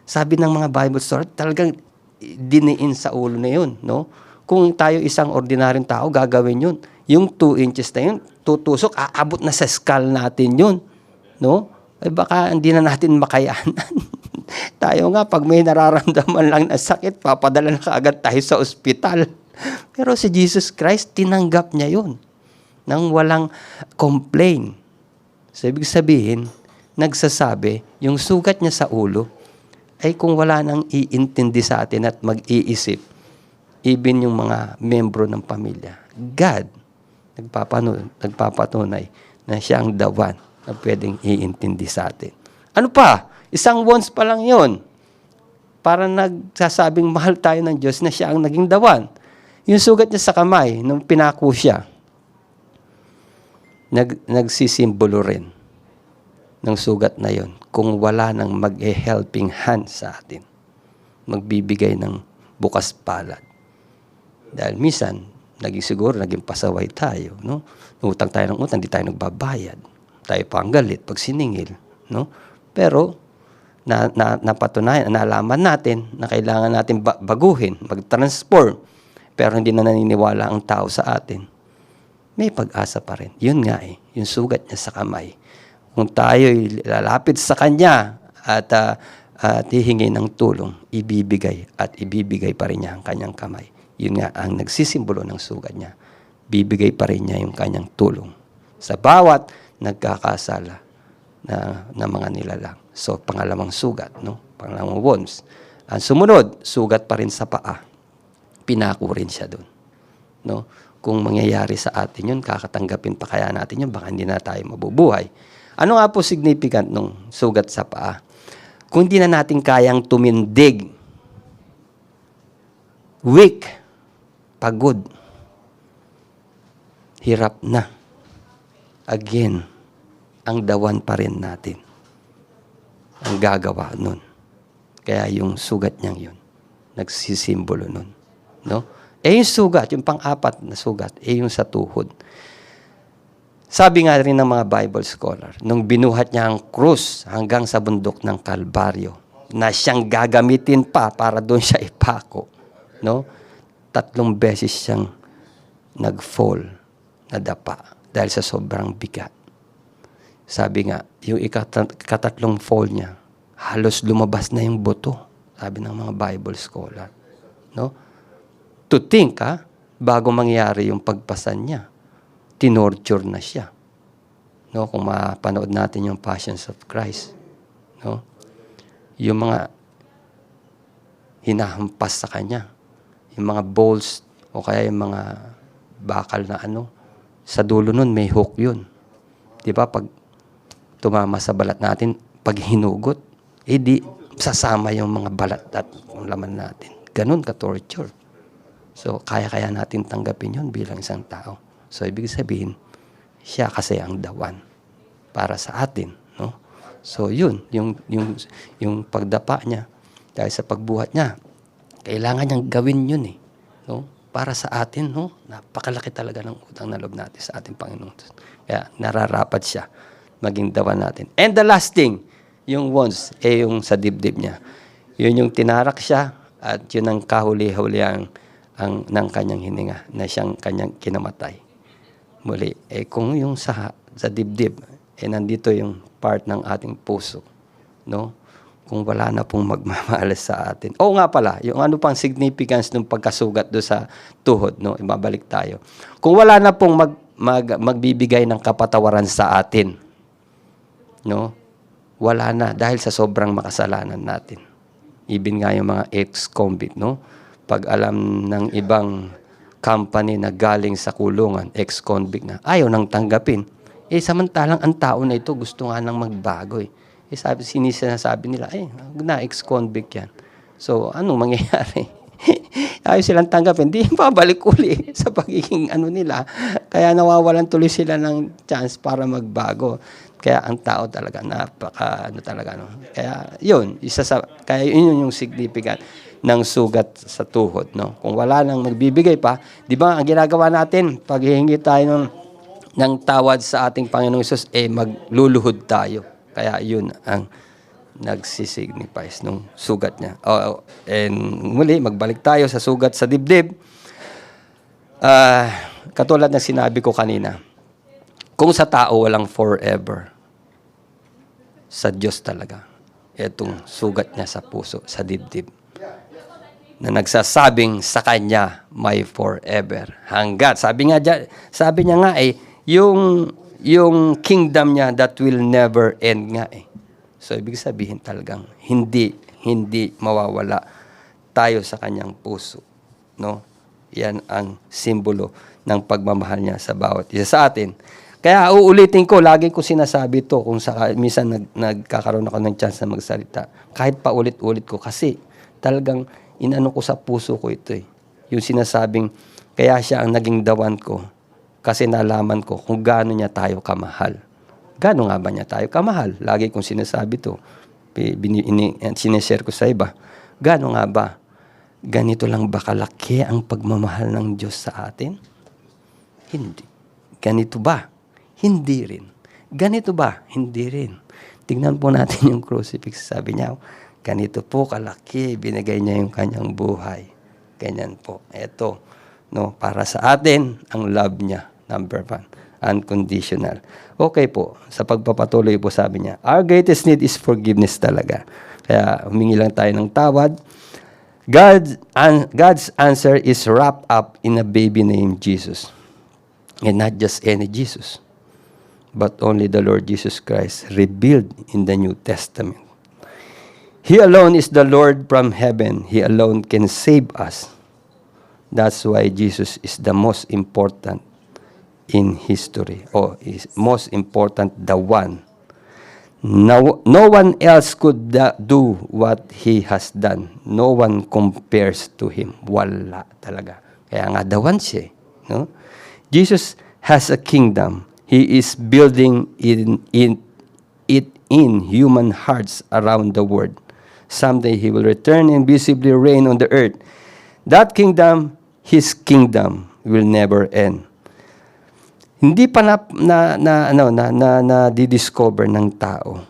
sabi ng mga Bible story, talagang diniin sa ulo na yun, no? Kung tayo isang ordinaryong tao, gagawin yun. Yung 2 inches na yun, tutusok, aabot na sa skull natin yun, no? Baka hindi na natin makayanan. Tayo nga, pag may nararamdaman lang na sakit, papadala na kaagad tayo sa ospital. Pero si Jesus Christ, tinanggap niya yun nang walang complaint. So, ibig sabihin, nagsasabi, yung sugat niya sa ulo, ay kung wala nang iintindi sa atin at mag-iisip, even yung mga membro ng pamilya, God, nagpapatunay na siya ang dawan na pwedeng iintindi sa atin. Ano pa? Isang wounds pa lang yun. Para nagsasabing mahal tayo ng Diyos na siya ang naging dawan. Yung sugat niya sa kamay, nung pinako siya, nagsisimbolo rin ng sugat na yon kung wala nang mag-helping hand sa atin. Magbibigay ng bukas palad. Dahil minsan, naging pasaway tayo, no? Utang tayo ng utang, hindi tayo nagbabayad. Tayo pa ang galit pag siningil, no? Pero, napatunayan, nalaman natin na kailangan natin baguhin, mag-transform. Pero hindi na naniniwala ang tao sa atin. May pag-asa pa rin. Yun nga yung sugat niya sa kamay. Kung tayo'y lalapit sa Kanya at hihingi ng tulong, ibibigay pa rin niya ang Kanyang kamay. Yun nga ang nagsisimbolo ng sugat niya. Bibigay pa rin niya yung Kanyang tulong sa bawat nagkakasala na mga nilalang. So, pangalawang sugat, no? Pangalawang wounds. Ang sumunod, sugat pa rin sa paa. Pinako rin siya doon, no? Kung mangyayari sa atin yun, kakatanggapin pa kaya natin yun, baka hindi na tayo mabubuhay. Ano nga po significant nung sugat sa paa? Kung hindi na natin kayang tumindig, weak, pagod, hirap na. Again, ang dawan pa rin natin ang gagawa nun. Kaya yung sugat niyang yun, nagsisimbolo nun. No? Yung sugat, yung pang-apat na sugat, yung sa tuhod. Sabi nga rin ng mga Bible scholar, nung binuhat niya ang krus hanggang sa bundok ng Kalbaryo, na siyang gagamitin pa para doon siya ipako, no? 3 beses siyang nag-fall, nadapa, dahil sa sobrang bigat. Sabi nga, yung ikatatlong fall niya, halos lumabas na yung buto, sabi ng mga Bible scholar. No? To think, bago mangyari yung pagpasan niya, tinorture na siya. No? Kung mapanood natin yung Passions of Christ, no? Yung mga hinahampas sa kanya, yung mga bowls, o kaya yung mga bakal na sa dulo nun may hook yun. Di ba? Pag tumama sa balat natin, pag hinugot, di sasama yung mga balat at yung laman natin. Ganun ka-torture. So, kaya-kaya natin tanggapin yun bilang isang tao. So, ibig sabihin, siya kasi ang dawan para sa atin. No? So, yun, yung pagdapa niya, dahil sa pagbuhat niya, kailangan niyang gawin yun no? Para sa atin, no? Napakalaki talaga ng utang na loob natin sa ating Panginoon. Kaya nararapat siya maging dawan natin. And the last thing, yung wounds, yung sa dibdib niya. Yun yung tinarak siya at yun ang kahuli-huli ng kanyang hininga na siyang kanyang kinamatay. Muli, kung yung sa dibdib, nandito yung part ng ating puso, no? Kung wala na pong magmamalas sa atin. Oo nga pala, yung ano pang significance ng pagkasugat do sa tuhod, no? Ibabalik tayo. Kung wala na pong magbibigay ng kapatawaran sa atin, no? Wala na dahil sa sobrang makasalanan natin. Even nga yung mga ex-convict, no? Pag alam ng ibang company na galing sa kulungan, ex-convict na, ayaw nang tanggapin. Samantalang ang tao na ito gusto nga nang magbago sinasabi nila, na ex-convict yan. So, anong mangyayari? Ayaw silang tanggapin. Di babalik uli sa pagiging nila. Kaya nawawalan tuloy sila ng chance para magbago. Kaya ang tao talaga, talaga. No? Kaya yun, kaya yun yung significant ng sugat sa tuhod. No? Kung wala nang magbibigay pa, di ba ang ginagawa natin, pag hihingi tayo ng tawad sa ating Panginoong Hesus, magluluhod tayo. Kaya yun ang nagsisignifies nung sugat niya. And muli, magbalik tayo sa sugat sa dibdib. Katulad ng sinabi ko kanina, kung sa tao walang forever, sa Diyos talaga, itong sugat niya sa puso, sa dibdib, na nagsasabing sa Kanya may forever. Hanggat, sabi niya nga yung kingdom niya that will never end nga So, ibig sabihin talagang hindi mawawala tayo sa kanyang puso. No? Yan ang simbolo ng pagmamahal niya sa bawat isa sa atin. Kaya uulitin ko, lagi ko sinasabi to kung minsan nagkakaroon ako ng chance na magsalita. Kahit pa ulit-ulit ko kasi talagang inano ko sa puso ko ito Yung sinasabing, kaya siya ang naging dawan ko kasi nalaman ko kung gaano niya tayo kamahal. Gaano nga ba niya tayo kamahal? Lagi kong sinasabi to. Sineshare ko sa iba. Gaano nga ba? Ganito lang ba kalaki ang pagmamahal ng Diyos sa atin? Hindi. Ganito ba? Hindi rin. Ganito ba? Hindi rin. Tingnan po natin yung crucifix. Sabi niya, ganito po kalaki, binigay niya yung kanyang buhay. Ganyan po. Ito, no, para sa atin, ang love niya. Number 1, unconditional. Okay po, sa pagpapatuloy po sabi niya, our greatest need is forgiveness talaga. Kaya humingi lang tayo ng tawad. God's answer is wrapped up in a baby named Jesus. And not just any Jesus, but only the Lord Jesus Christ revealed in the New Testament. He alone is the Lord from heaven. He alone can save us. That's why Jesus is the most important in history, or is most important, the one. No one else could do what He has done. No one compares to Him. Wala talaga. Kaya nga the one siya. No? Jesus has a kingdom. He is building it in human hearts around the world. Someday He will return and visibly reign on the earth. That kingdom His kingdom will never end. Hindi pa na di-discover ng tao.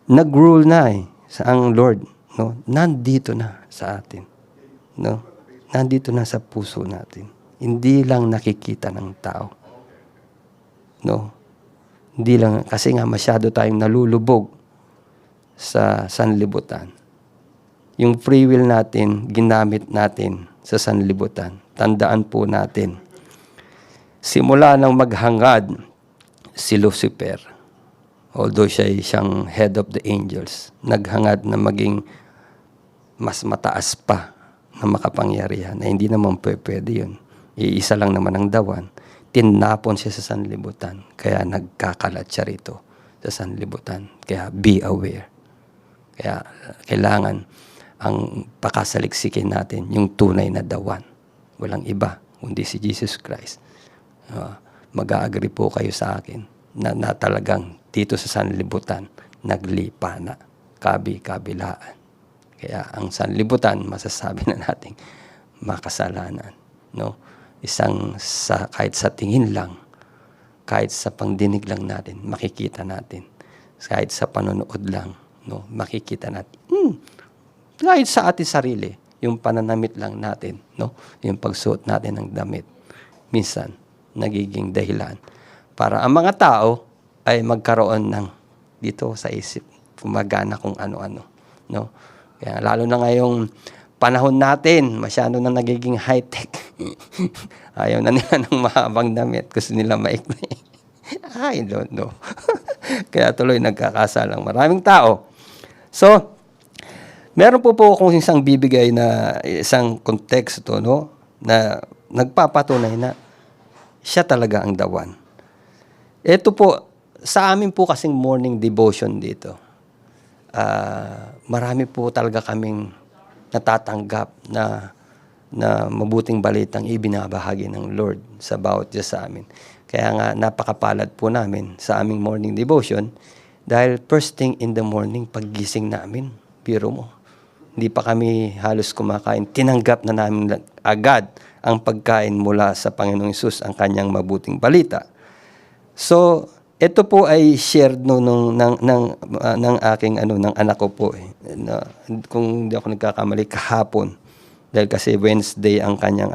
Nag-rule na sa ang Lord, no? Nandito na sa atin, no? Nandito na sa puso natin. Hindi lang nakikita ng tao. No? Hindi lang kasi nga masyado tayong nalulubog sa sanlibutan. Yung free will natin, ginamit natin sa sanlibutan. Tandaan po natin. Simula nang maghangad si Lucifer, although siyang head of the angels, naghangad na maging mas mataas pa na makapangyarihan, na hindi naman pwede yun. Iisa lang naman ang dawan. Tinapon siya sa sanlibutan. Kaya nagkakalat siya rito sa sanlibutan. Kaya be aware. Kaya kailangan ang pakasaliksikin natin yung tunay na dawan. Walang iba, kundi si Jesus Christ. Mag-a-agree po kayo sa akin na talagang dito sa sanlibutan, naglipa na, kabi-kabilaan. Kaya ang sanlibutan, masasabi na natin, makasalanan. No? Kahit sa tingin lang, kahit sa pangdinig lang natin, makikita natin. Kahit sa panonood lang, no? Makikita natin. Kahit sa ating sarili, yung pananamit lang natin, no? Yung pagsuot natin ng damit, minsan, nagiging dahilan para ang mga tao ay magkaroon ng dito sa isip, gumagana kung ano-ano, no? Kaya lalo na ngayong panahon natin, masyado na nagiging high-tech. Ayaw na nila ng mahabang damit, gusto nila maikli. I don't know. Kaya tuloy nagkakasalang maraming tao. So, meron po akong isang bibigay na isang konteksto, no, na nagpapatunay na siya talaga ang dawan. Ito po, sa amin po kasing morning devotion dito, marami po talaga kaming natatanggap na mabuting balitang ibinabahagi ng Lord sa bawat Diyos sa amin. Kaya nga napakapalad po namin sa aming morning devotion dahil first thing in the morning, paggising namin, biro mo, hindi pa kami halos kumakain, tinanggap na namin agad ang pagkain mula sa Panginoong Hesus, ang kanyang mabuting balita. So, ito po ay shared ng aking ng anak ko po kung hindi ako nagkakamali kahapon dahil kasi Wednesday ang kanyang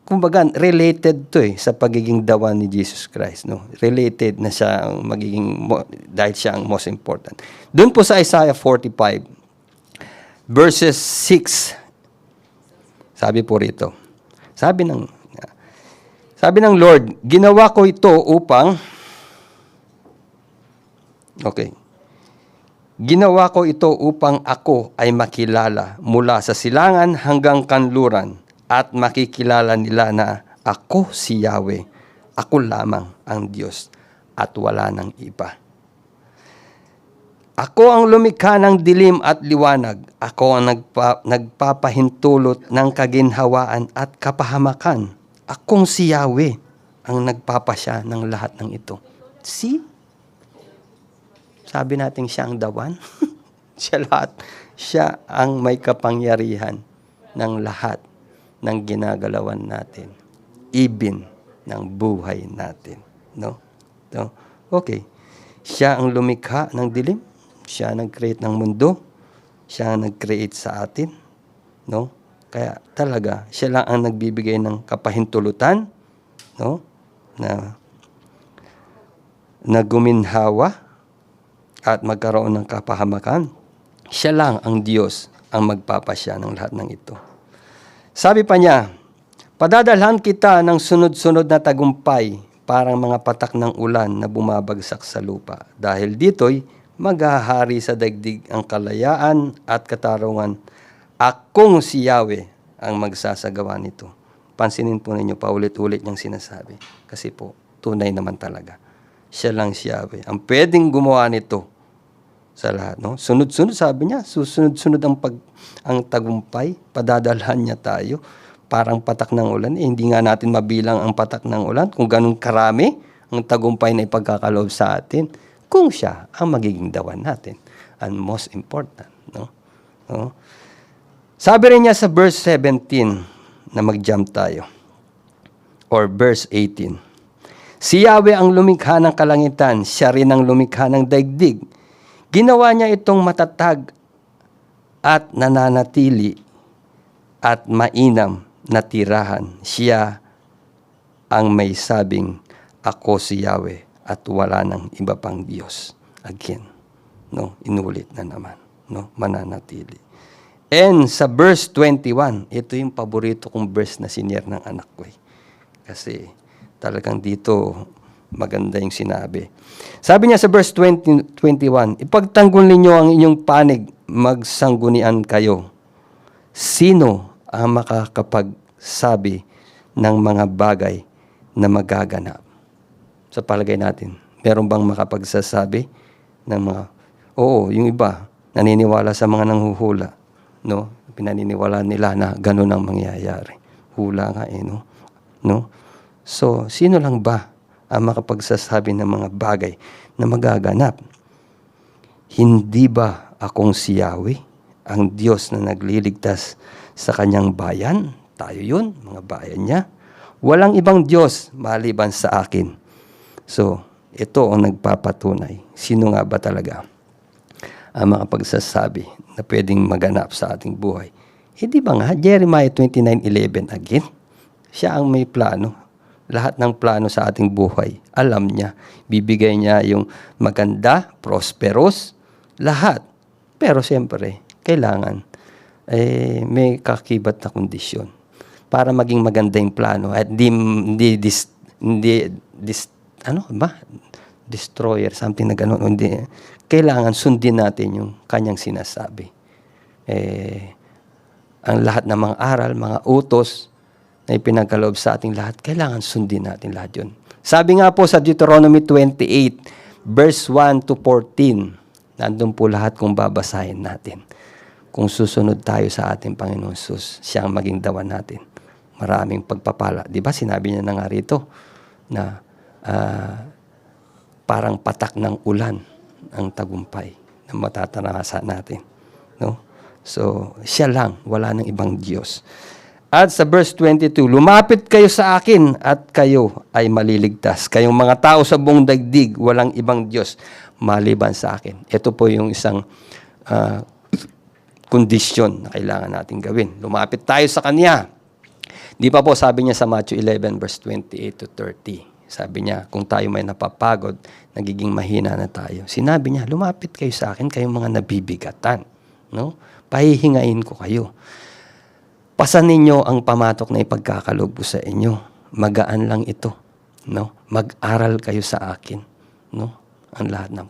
kumbaga related to sa pagiging dawan ni Jesus Christ, no? Related na siya ang magiging dahil siya ang most important. Doon po sa Isaiah 45 verses 6. Sabi po rito. Sabi ng Lord, ginawa ko ito upang Ginawa ko ito upang ako ay makilala mula sa silangan hanggang kanluran at makikilala nila na ako si Yahweh, ako lamang ang Diyos at wala nang iba. Ako ang lumikha ng dilim at liwanag. Ako ang nagpapahintulot ng kaginhawaan at kapahamakan. Akong si Yahweh ang nagpapasya ng lahat ng ito. See? Sabi natin siya ang dawan. Siya ang may kapangyarihan ng lahat ng ginagalawan natin. Even ng buhay natin. No? So, okay. Siya ang lumikha ng dilim. Siya nag-create ng mundo. Siya ang nag-create sa atin. No? Kaya talaga, siya lang ang nagbibigay ng kapahintulutan, no? Na guminhawa at magkaroon ng kapahamakan. Siya lang ang Diyos ang magpapasya ng lahat ng ito. Sabi pa niya, padadalhan kita ng sunod-sunod na tagumpay, parang mga patak ng ulan na bumabagsak sa lupa. Dahil dito'y maghahari sa daigdig ang kalayaan at katarungan. Akong si Yahweh ang magsasagawa nito. Pansinin po ninyo, paulit-ulit niyang sinasabi. Kasi po, tunay naman talaga. Siya lang si Yahweh. Ang pwedeng gumawa nito sa lahat. No? Sunod-sunod, sabi niya, susunod-sunod ang tagumpay. Padadalhan niya tayo. Parang patak ng ulan. Hindi nga natin mabilang ang patak ng ulan. Kung ganun karami, ang tagumpay na ipagkakaloob sa atin. Kung siya ang magiging dawan natin. And most important. No? No? Sabi rin niya sa verse 17, na mag-jump tayo. Or verse 18. Si Yahweh ang lumikha ng kalangitan, siya rin ang lumikha ng daigdig. Ginawa niya itong matatag at nananatili at mainam na tirahan. Siya ang may sabing, ako si Yahweh at wala nang iba pang Diyos. Again, no, inulit na naman, no, mananatili. And sa verse 21, ito yung paborito kong verse na senior ng anak ko. Kasi talagang dito maganda yung sinabi. Sabi niya sa verse 21, ipagtanggol ninyo ang inyong panig, magsanggunian kayo. Sino ang makakapagsabi ng mga bagay na magaganap? Sa palagay natin, meron bang makapagsasabi ng mga, oo, yung iba, naniniwala sa mga nanghuhula, no? Pinaniniwala nila na ganun ang mangyayari. Hula nga no? No? So, sino lang ba ang makapagsasabi ng mga bagay na magaganap? Hindi ba akong si Yahweh, ang Diyos na nagliligtas sa kanyang bayan? Tayo yun, mga bayan niya. Walang ibang Diyos maliban sa akin. So, ito ang nagpapatunay. Sino nga ba talaga ang makapagsasabi na pwedeng maganap sa ating buhay? Hindi ba nga, Jeremiah 29:11 again? Siya ang may plano. Lahat ng plano sa ating buhay, alam niya. Bibigay niya yung maganda, prosperous, lahat. Pero siyempre, kailangan may kakibat na kondisyon para maging maganda yung plano at destroyer, something na gano'n. Kailangan sundin natin yung kanyang sinasabi. Ang lahat ng mga aral, mga utos na ipinagkaloob sa ating lahat, kailangan sundin natin lahat yun. Sabi nga po sa Deuteronomy 28, verse 1 to 14, nandun po lahat kung babasahin natin. Kung susunod tayo sa ating Panginoon Jesus, siya ang maging dawan natin. Maraming pagpapala. Di ba sinabi niya na nga rito na parang patak ng ulan ang tagumpay na matataranasan natin. No? So, siya lang, wala nang ibang Diyos. At sa verse 22, lumapit kayo sa akin at kayo ay maliligtas. Kayong mga tao sa buong daigdig, walang ibang Diyos maliban sa akin. Ito po yung isang kondisyon na kailangan natin gawin. Lumapit tayo sa Kanya. Di pa po sabi niya sa Matthew 11 verse 28 to 30. Sabi niya, kung tayo may napapagod, nagiging mahina na tayo. Sinabi niya, lumapit kayo sa akin, kayong mga nabibigatan. No? Pahihingain ko kayo. Pasan ninyo ang pamatok na ipagkakaloob ko sa inyo. Magaan lang ito. No? Mag-aral kayo sa akin. No? Ang lahat ng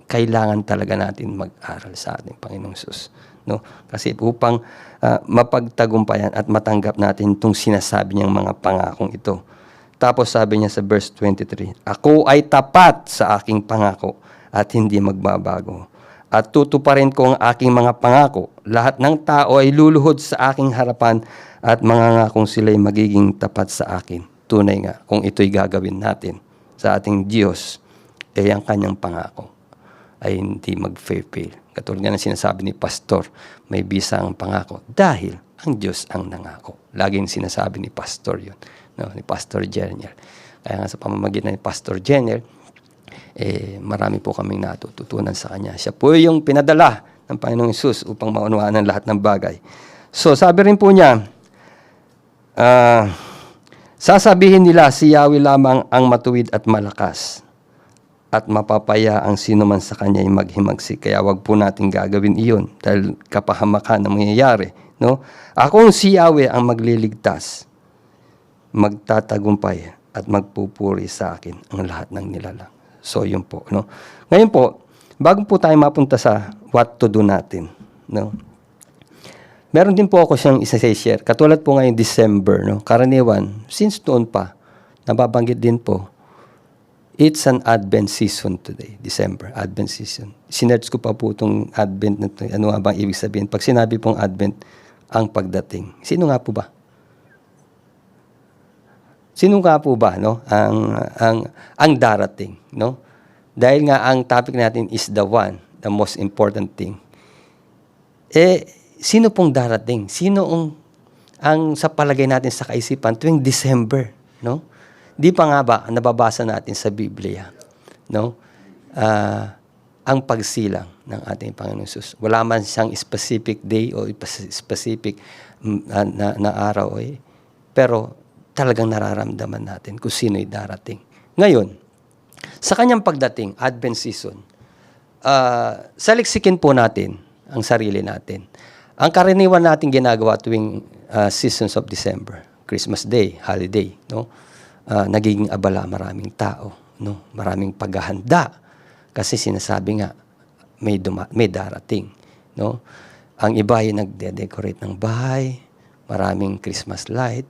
kailangan talaga natin mag-aral sa ating Panginoong Hesus. No? Kasi upang mapagtagumpayan at matanggap natin itong sinasabi niyang mga pangakong ito. Tapos sabi niya sa verse 23, ako ay tapat sa aking pangako at hindi magbabago. At tutuparin ko ang aking mga pangako. Lahat ng tao ay luluhod sa aking harapan at mangangakong sila'y magiging tapat sa akin. Tunay nga, kung ito'y gagawin natin sa ating Diyos, ang kanyang pangako ay hindi mag-fail. Katulad nga ng sinasabi ni Pastor, may bisa ang pangako dahil ang Diyos ang nangako. Laging sinasabi ni Pastor yun, no? Ni Pastor Jeniel. Kaya nga sa pamamagitan ni Pastor Jeniel, marami po kaming natututunan sa Kanya. Siya po yung pinadala ng Panginoong Hesus upang maunawaan ang lahat ng bagay. So, sabi rin po niya, sasabihin nila si Yahweh lamang ang matuwid at malakas at mapapaya ang sino man sa Kanya ay maghimagsik. Kaya wag po natin gagawin iyon dahil kapahamakan na mangyayari. No? Akong si Yahweh ang magliligtas, magtatagumpay at magpupuri sa akin ang lahat ng nilalang. So, yun po. No? Ngayon po, bago po tayo mapunta sa what to do natin, no? Meron din po ako siyang isa-share. Katulad po ngayong December, no? Karaniwan, since noon pa, nababanggit din po, it's an Advent season today, December, Advent season. Sinerch ko pa po itong Advent na ito. Ano nga bang ibig sabihin? Pag sinabi pong Advent, ang pagdating. Sino nga po ba? Sino nga po ba, no? Ang darating, no? Dahil nga ang topic natin is the one, the most important thing. Sino pong darating? Sino ang ang sa palagay natin sa kaisipan tuwing December, no? Di pa nga ba nababasa natin sa Biblia, no? Ang pagsilang ng ating Panginoong Hesus. Wala man siyang specific day o specific na araw pero talagang nararamdaman natin kung sino'y darating. Ngayon, sa kanyang pagdating, Advent season, saliksikin po natin ang sarili natin. Ang karaniwan natin ginagawa tuwing seasons of December, Christmas Day, holiday, no? Nagiging abala maraming tao, no? Maraming paghahanda kasi sinasabi nga may darating, no? Ang iba ay nagde-decorate ng bahay, maraming Christmas light,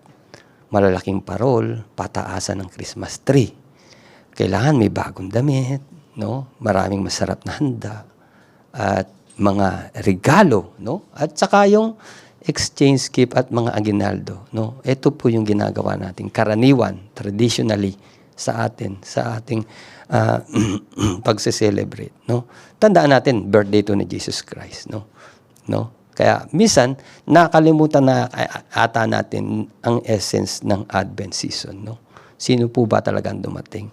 malalaking parol, pataasan ng Christmas tree. Kailangan may bagong damit, no? Maraming masarap na handa at mga regalo, no? At saka yung exchange gift at mga aguinaldo, no? Ito po yung ginagawa natin karaniwan, traditionally sa ating pagse-celebrate, no? Tandaan natin birthday to ni Jesus Christ, no? Kaya minsan nakalimutan na ata natin ang essence ng Advent season, no? Sino po ba talagang dumating,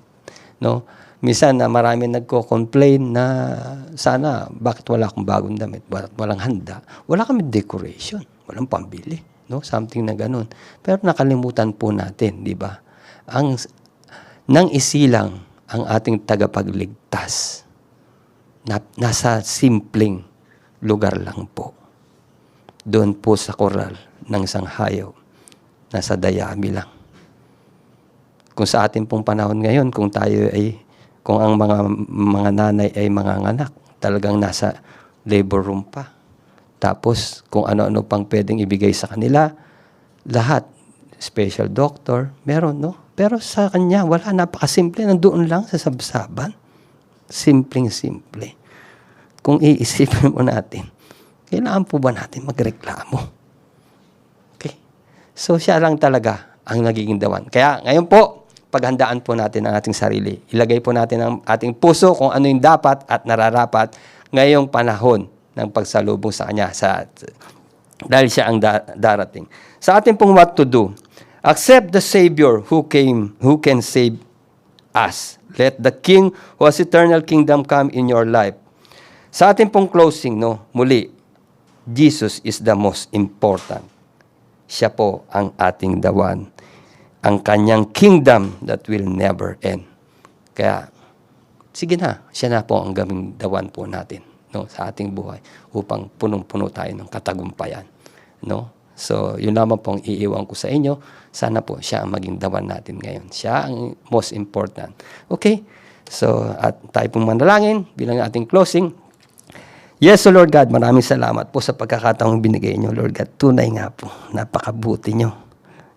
no? Minsan na marami nagko-complain na sana bakit wala akong bagong damit, walang handa, wala kami decoration, walang pambili, no? Something na ganun. Pero nakalimutan po natin, di ba? Nang isilang ang ating tagapagligtas, nasa simpleng lugar lang po. Doon po sa koral ng isang hayop, nasa dayami lang. Kung sa ating pong panahon ngayon, kung ang mga nanay ay mga anak, talagang nasa labor room pa. Tapos, kung ano-ano pang pwedeng ibigay sa kanila, lahat, special doctor, meron, no? Pero sa kanya, wala, napakasimple, nandoon lang sa sabsaban. Simpleng-simple. Kung iisipin mo natin, kailangan po ba natin magreklamo? Okay? So, siya lang talaga ang nagiging dawan. Kaya, ngayon po, paghandaan po natin ang ating sarili. Ilagay po natin ang ating puso kung ano yung dapat at nararapat ngayong panahon ng pagsalubong sa Kanya dahil siya ang darating. Sa ating pong what to do, accept the Savior who can save us. Let the King who has eternal kingdom come in your life. Sa ating pong closing, muli, Jesus is the most important. Siya po ang ating dawan. Ang kanyang kingdom that will never end. Kaya, sige na, siya na po ang gaming dawan po natin, no, sa ating buhay upang punong-puno tayo ng katagumpayan, no? So, yun lamang po ang iiwan ko sa inyo. Sana po siya ang maging dawan natin ngayon. Siya ang most important. Okay? So, at tayo pong manalangin bilang ating closing. Yes, so Lord God, maraming salamat po sa pagkakataong binigay niyo, Lord God. Tunay nga po, napakabuti niyo,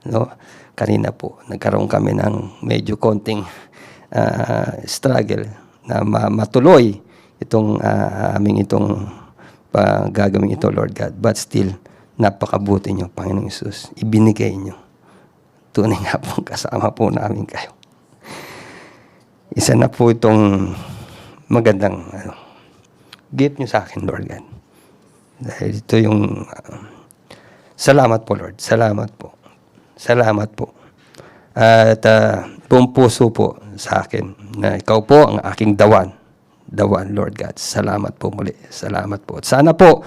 no? Kanina po, nagkaroon kami ng medyo konting struggle na matuloy itong aming gagawin ito, Lord God. But still, napakabuti niyo, Panginoong Hesus. Ibinigay niyo. Tunay nga po, kasama po namin kayo. Isa na po itong magandang gift niyo sa akin, Lord God. Dahil ito yung salamat po, Lord. Salamat po. Salamat po. At buong puso po sa akin na ikaw po ang aking dawan. Dawan, Lord God. Salamat po muli. Salamat po. At sana po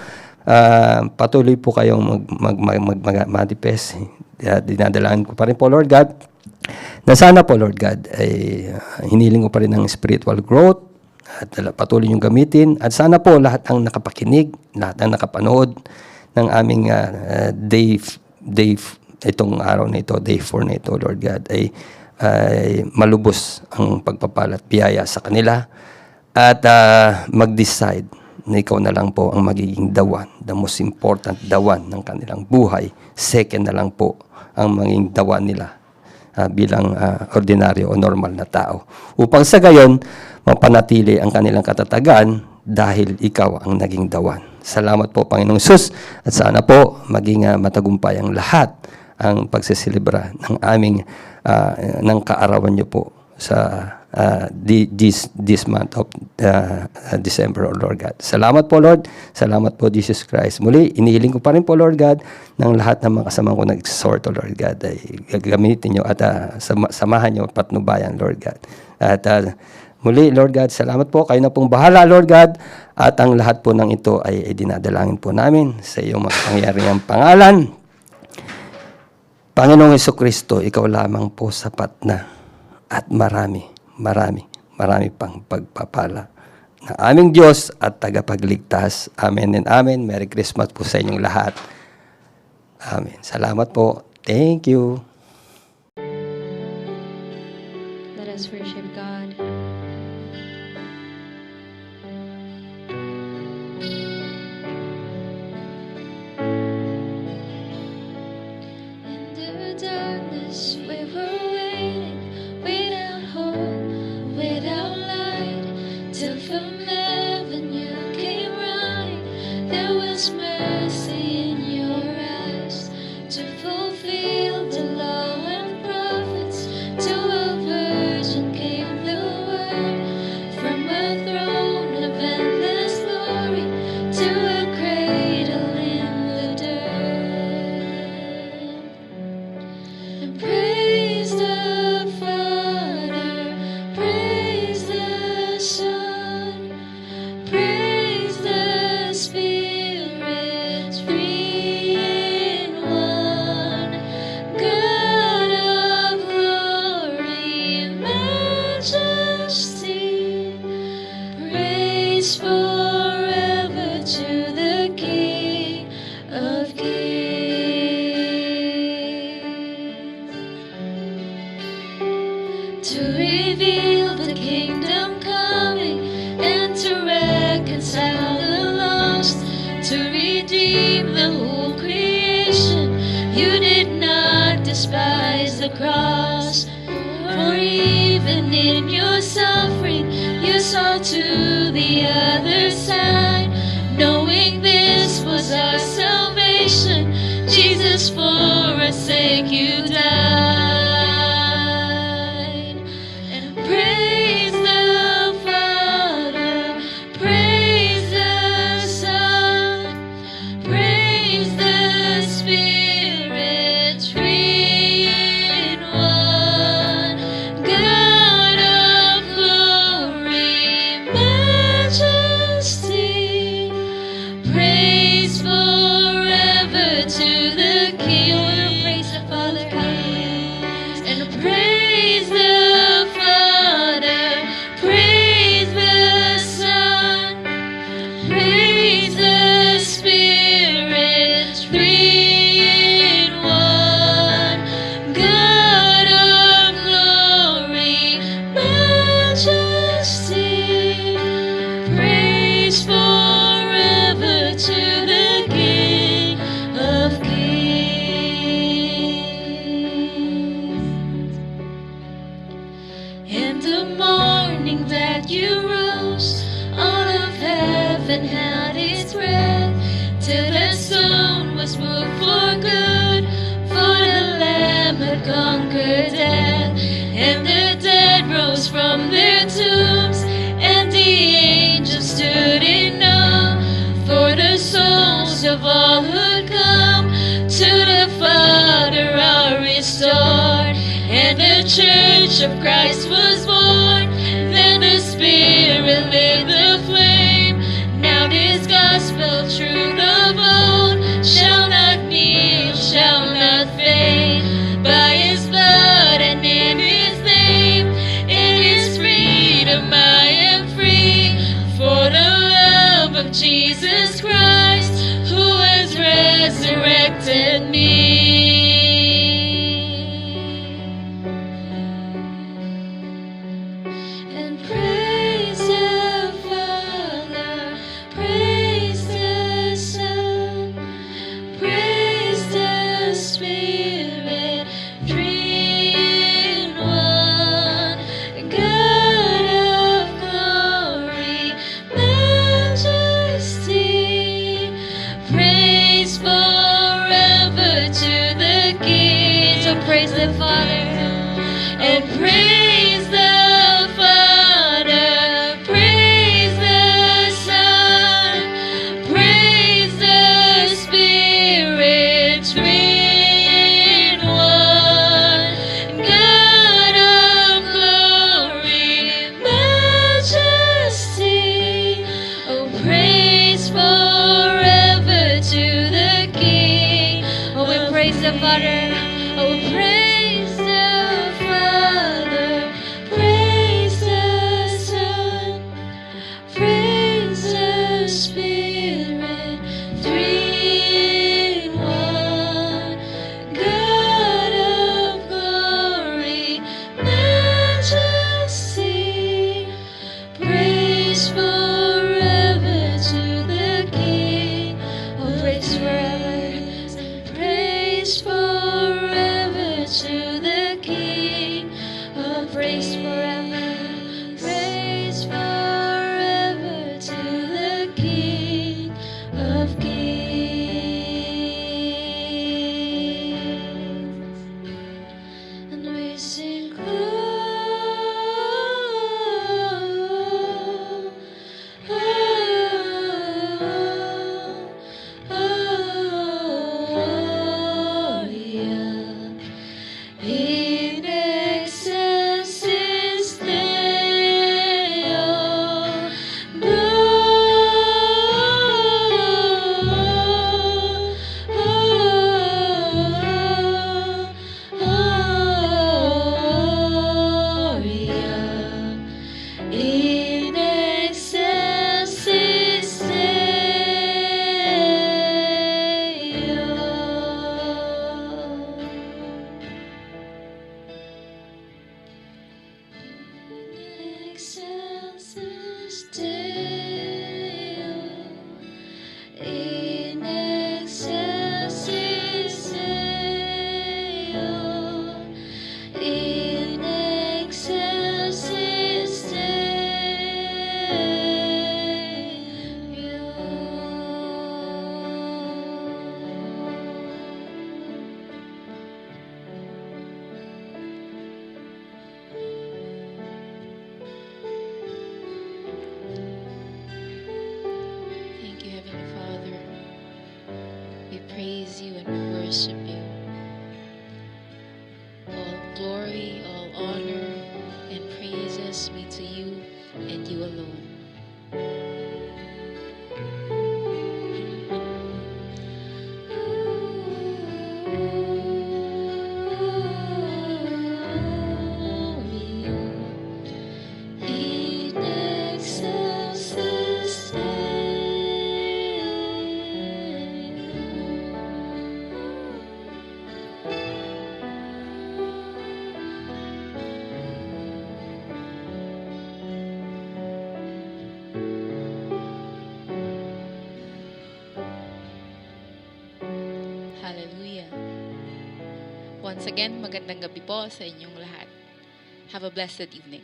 patuloy po kayong manifest. Dinadalahan ko pa rin po, Lord God, na sana po, Lord God, ay hiniling ko pa rin ng spiritual growth at patuloy yung gamitin. At sana po lahat ang nakapakinig, lahat ang nakapanood ng aming itong araw na ito, day 4 na ito, Lord God, ay malubos ang pagpapalat, biyaya sa kanila at mag-decide na ikaw na lang po ang magiging dawan, the most important dawan ng kanilang buhay. Second na lang po ang magiging dawan nila bilang ordinaryo o normal na tao. Upang sa gayon, mapanatili ang kanilang katatagan dahil ikaw ang naging dawan. Salamat po, Panginoong Hesus, at sana po maging matagumpay ang lahat ang pagseselebra ng aming ng kaarawan niyo po sa this month of December, oh Lord God. Salamat po, Lord. Salamat po, Jesus Christ. Muli, inihiling ko pa rin po, Lord God, ng lahat ng mga kasama ko nag-exhort, oh Lord God, ay gagamitin nyo at samahan nyo patnubayan, Lord God. At muli, Lord God, salamat po. Kayo na pong bahala, Lord God. At ang lahat po ng ito ay dinadalangin po namin sa iyong makapangyarihang pangalan. Panginoong Hesukristo, ikaw lamang po sapat na at marami pang pagpapala na aming Diyos at tagapagligtas. Amen and amen. Merry Christmas po sa inyong lahat. Amen. Salamat po. Thank you. Let us worship God. In the darkness we were waiting, without hope, without light, till from heaven you came running. There was mercy in your eyes to fulfill the law and prophets. To a virgin came the word, from a throne of endless glory to a cradle in the dirt. And praise the Father, praise the Son, praise the Spirit, three in one. God of glory, majesty, praise forever to the King of Kings. To reveal the kingdom coming and to reconcile the lost, to redeem the whole creation. You did not despise the cross, for even in your suffering you saw to the other side, knowing this was our salvation. Jesus, for our sake you died. And praise the Father, praise the Son, praise the Spirit, three in one. God of glory, majesty, praise forever to the King. Praise the Father, and praise the Father, praise the Son, praise the Spirit, three in one. God of glory, majesty, praise forever to the King of Kings. In the morning that you rose, all of heaven held its breath, till the stone was moved for good, for the Lamb had conquered death. And the dead rose from their tombs, and the angels stood in awe, for the souls of all who come to the Father are restored. And the church of Christ was born, then the Spirit lit the flame. Now this gospel truth of old shall not kneel, shall not fade. By His blood and in His name, in His freedom I am free. For the love of Jesus Christ, who has resurrected me. And praise the Father, praise the Son, praise the Spirit, three in one. God of glory, majesty, praise forever to the King. So praise the Father and praise the Father. praise the Father. Oh, praise the Father. Praise the Son. Praise the Spirit. Three in one. God of glory, majesty. Praise forever to the King. Oh, praise forever. Praise forever to the King. Oh, praise forever. Praise forever to the King of Kings. And we sing Gloria in excelsis Deo. Gloria in excelsis Deo. In excelsis Deo. In excelsis Thank you, Heavenly Father. We praise you and we worship you. All glory, all honor, and praises be to you and you alone. In excelsis Hallelujah. Once again, magandang gabi po sa inyong lahat. Have a blessed evening.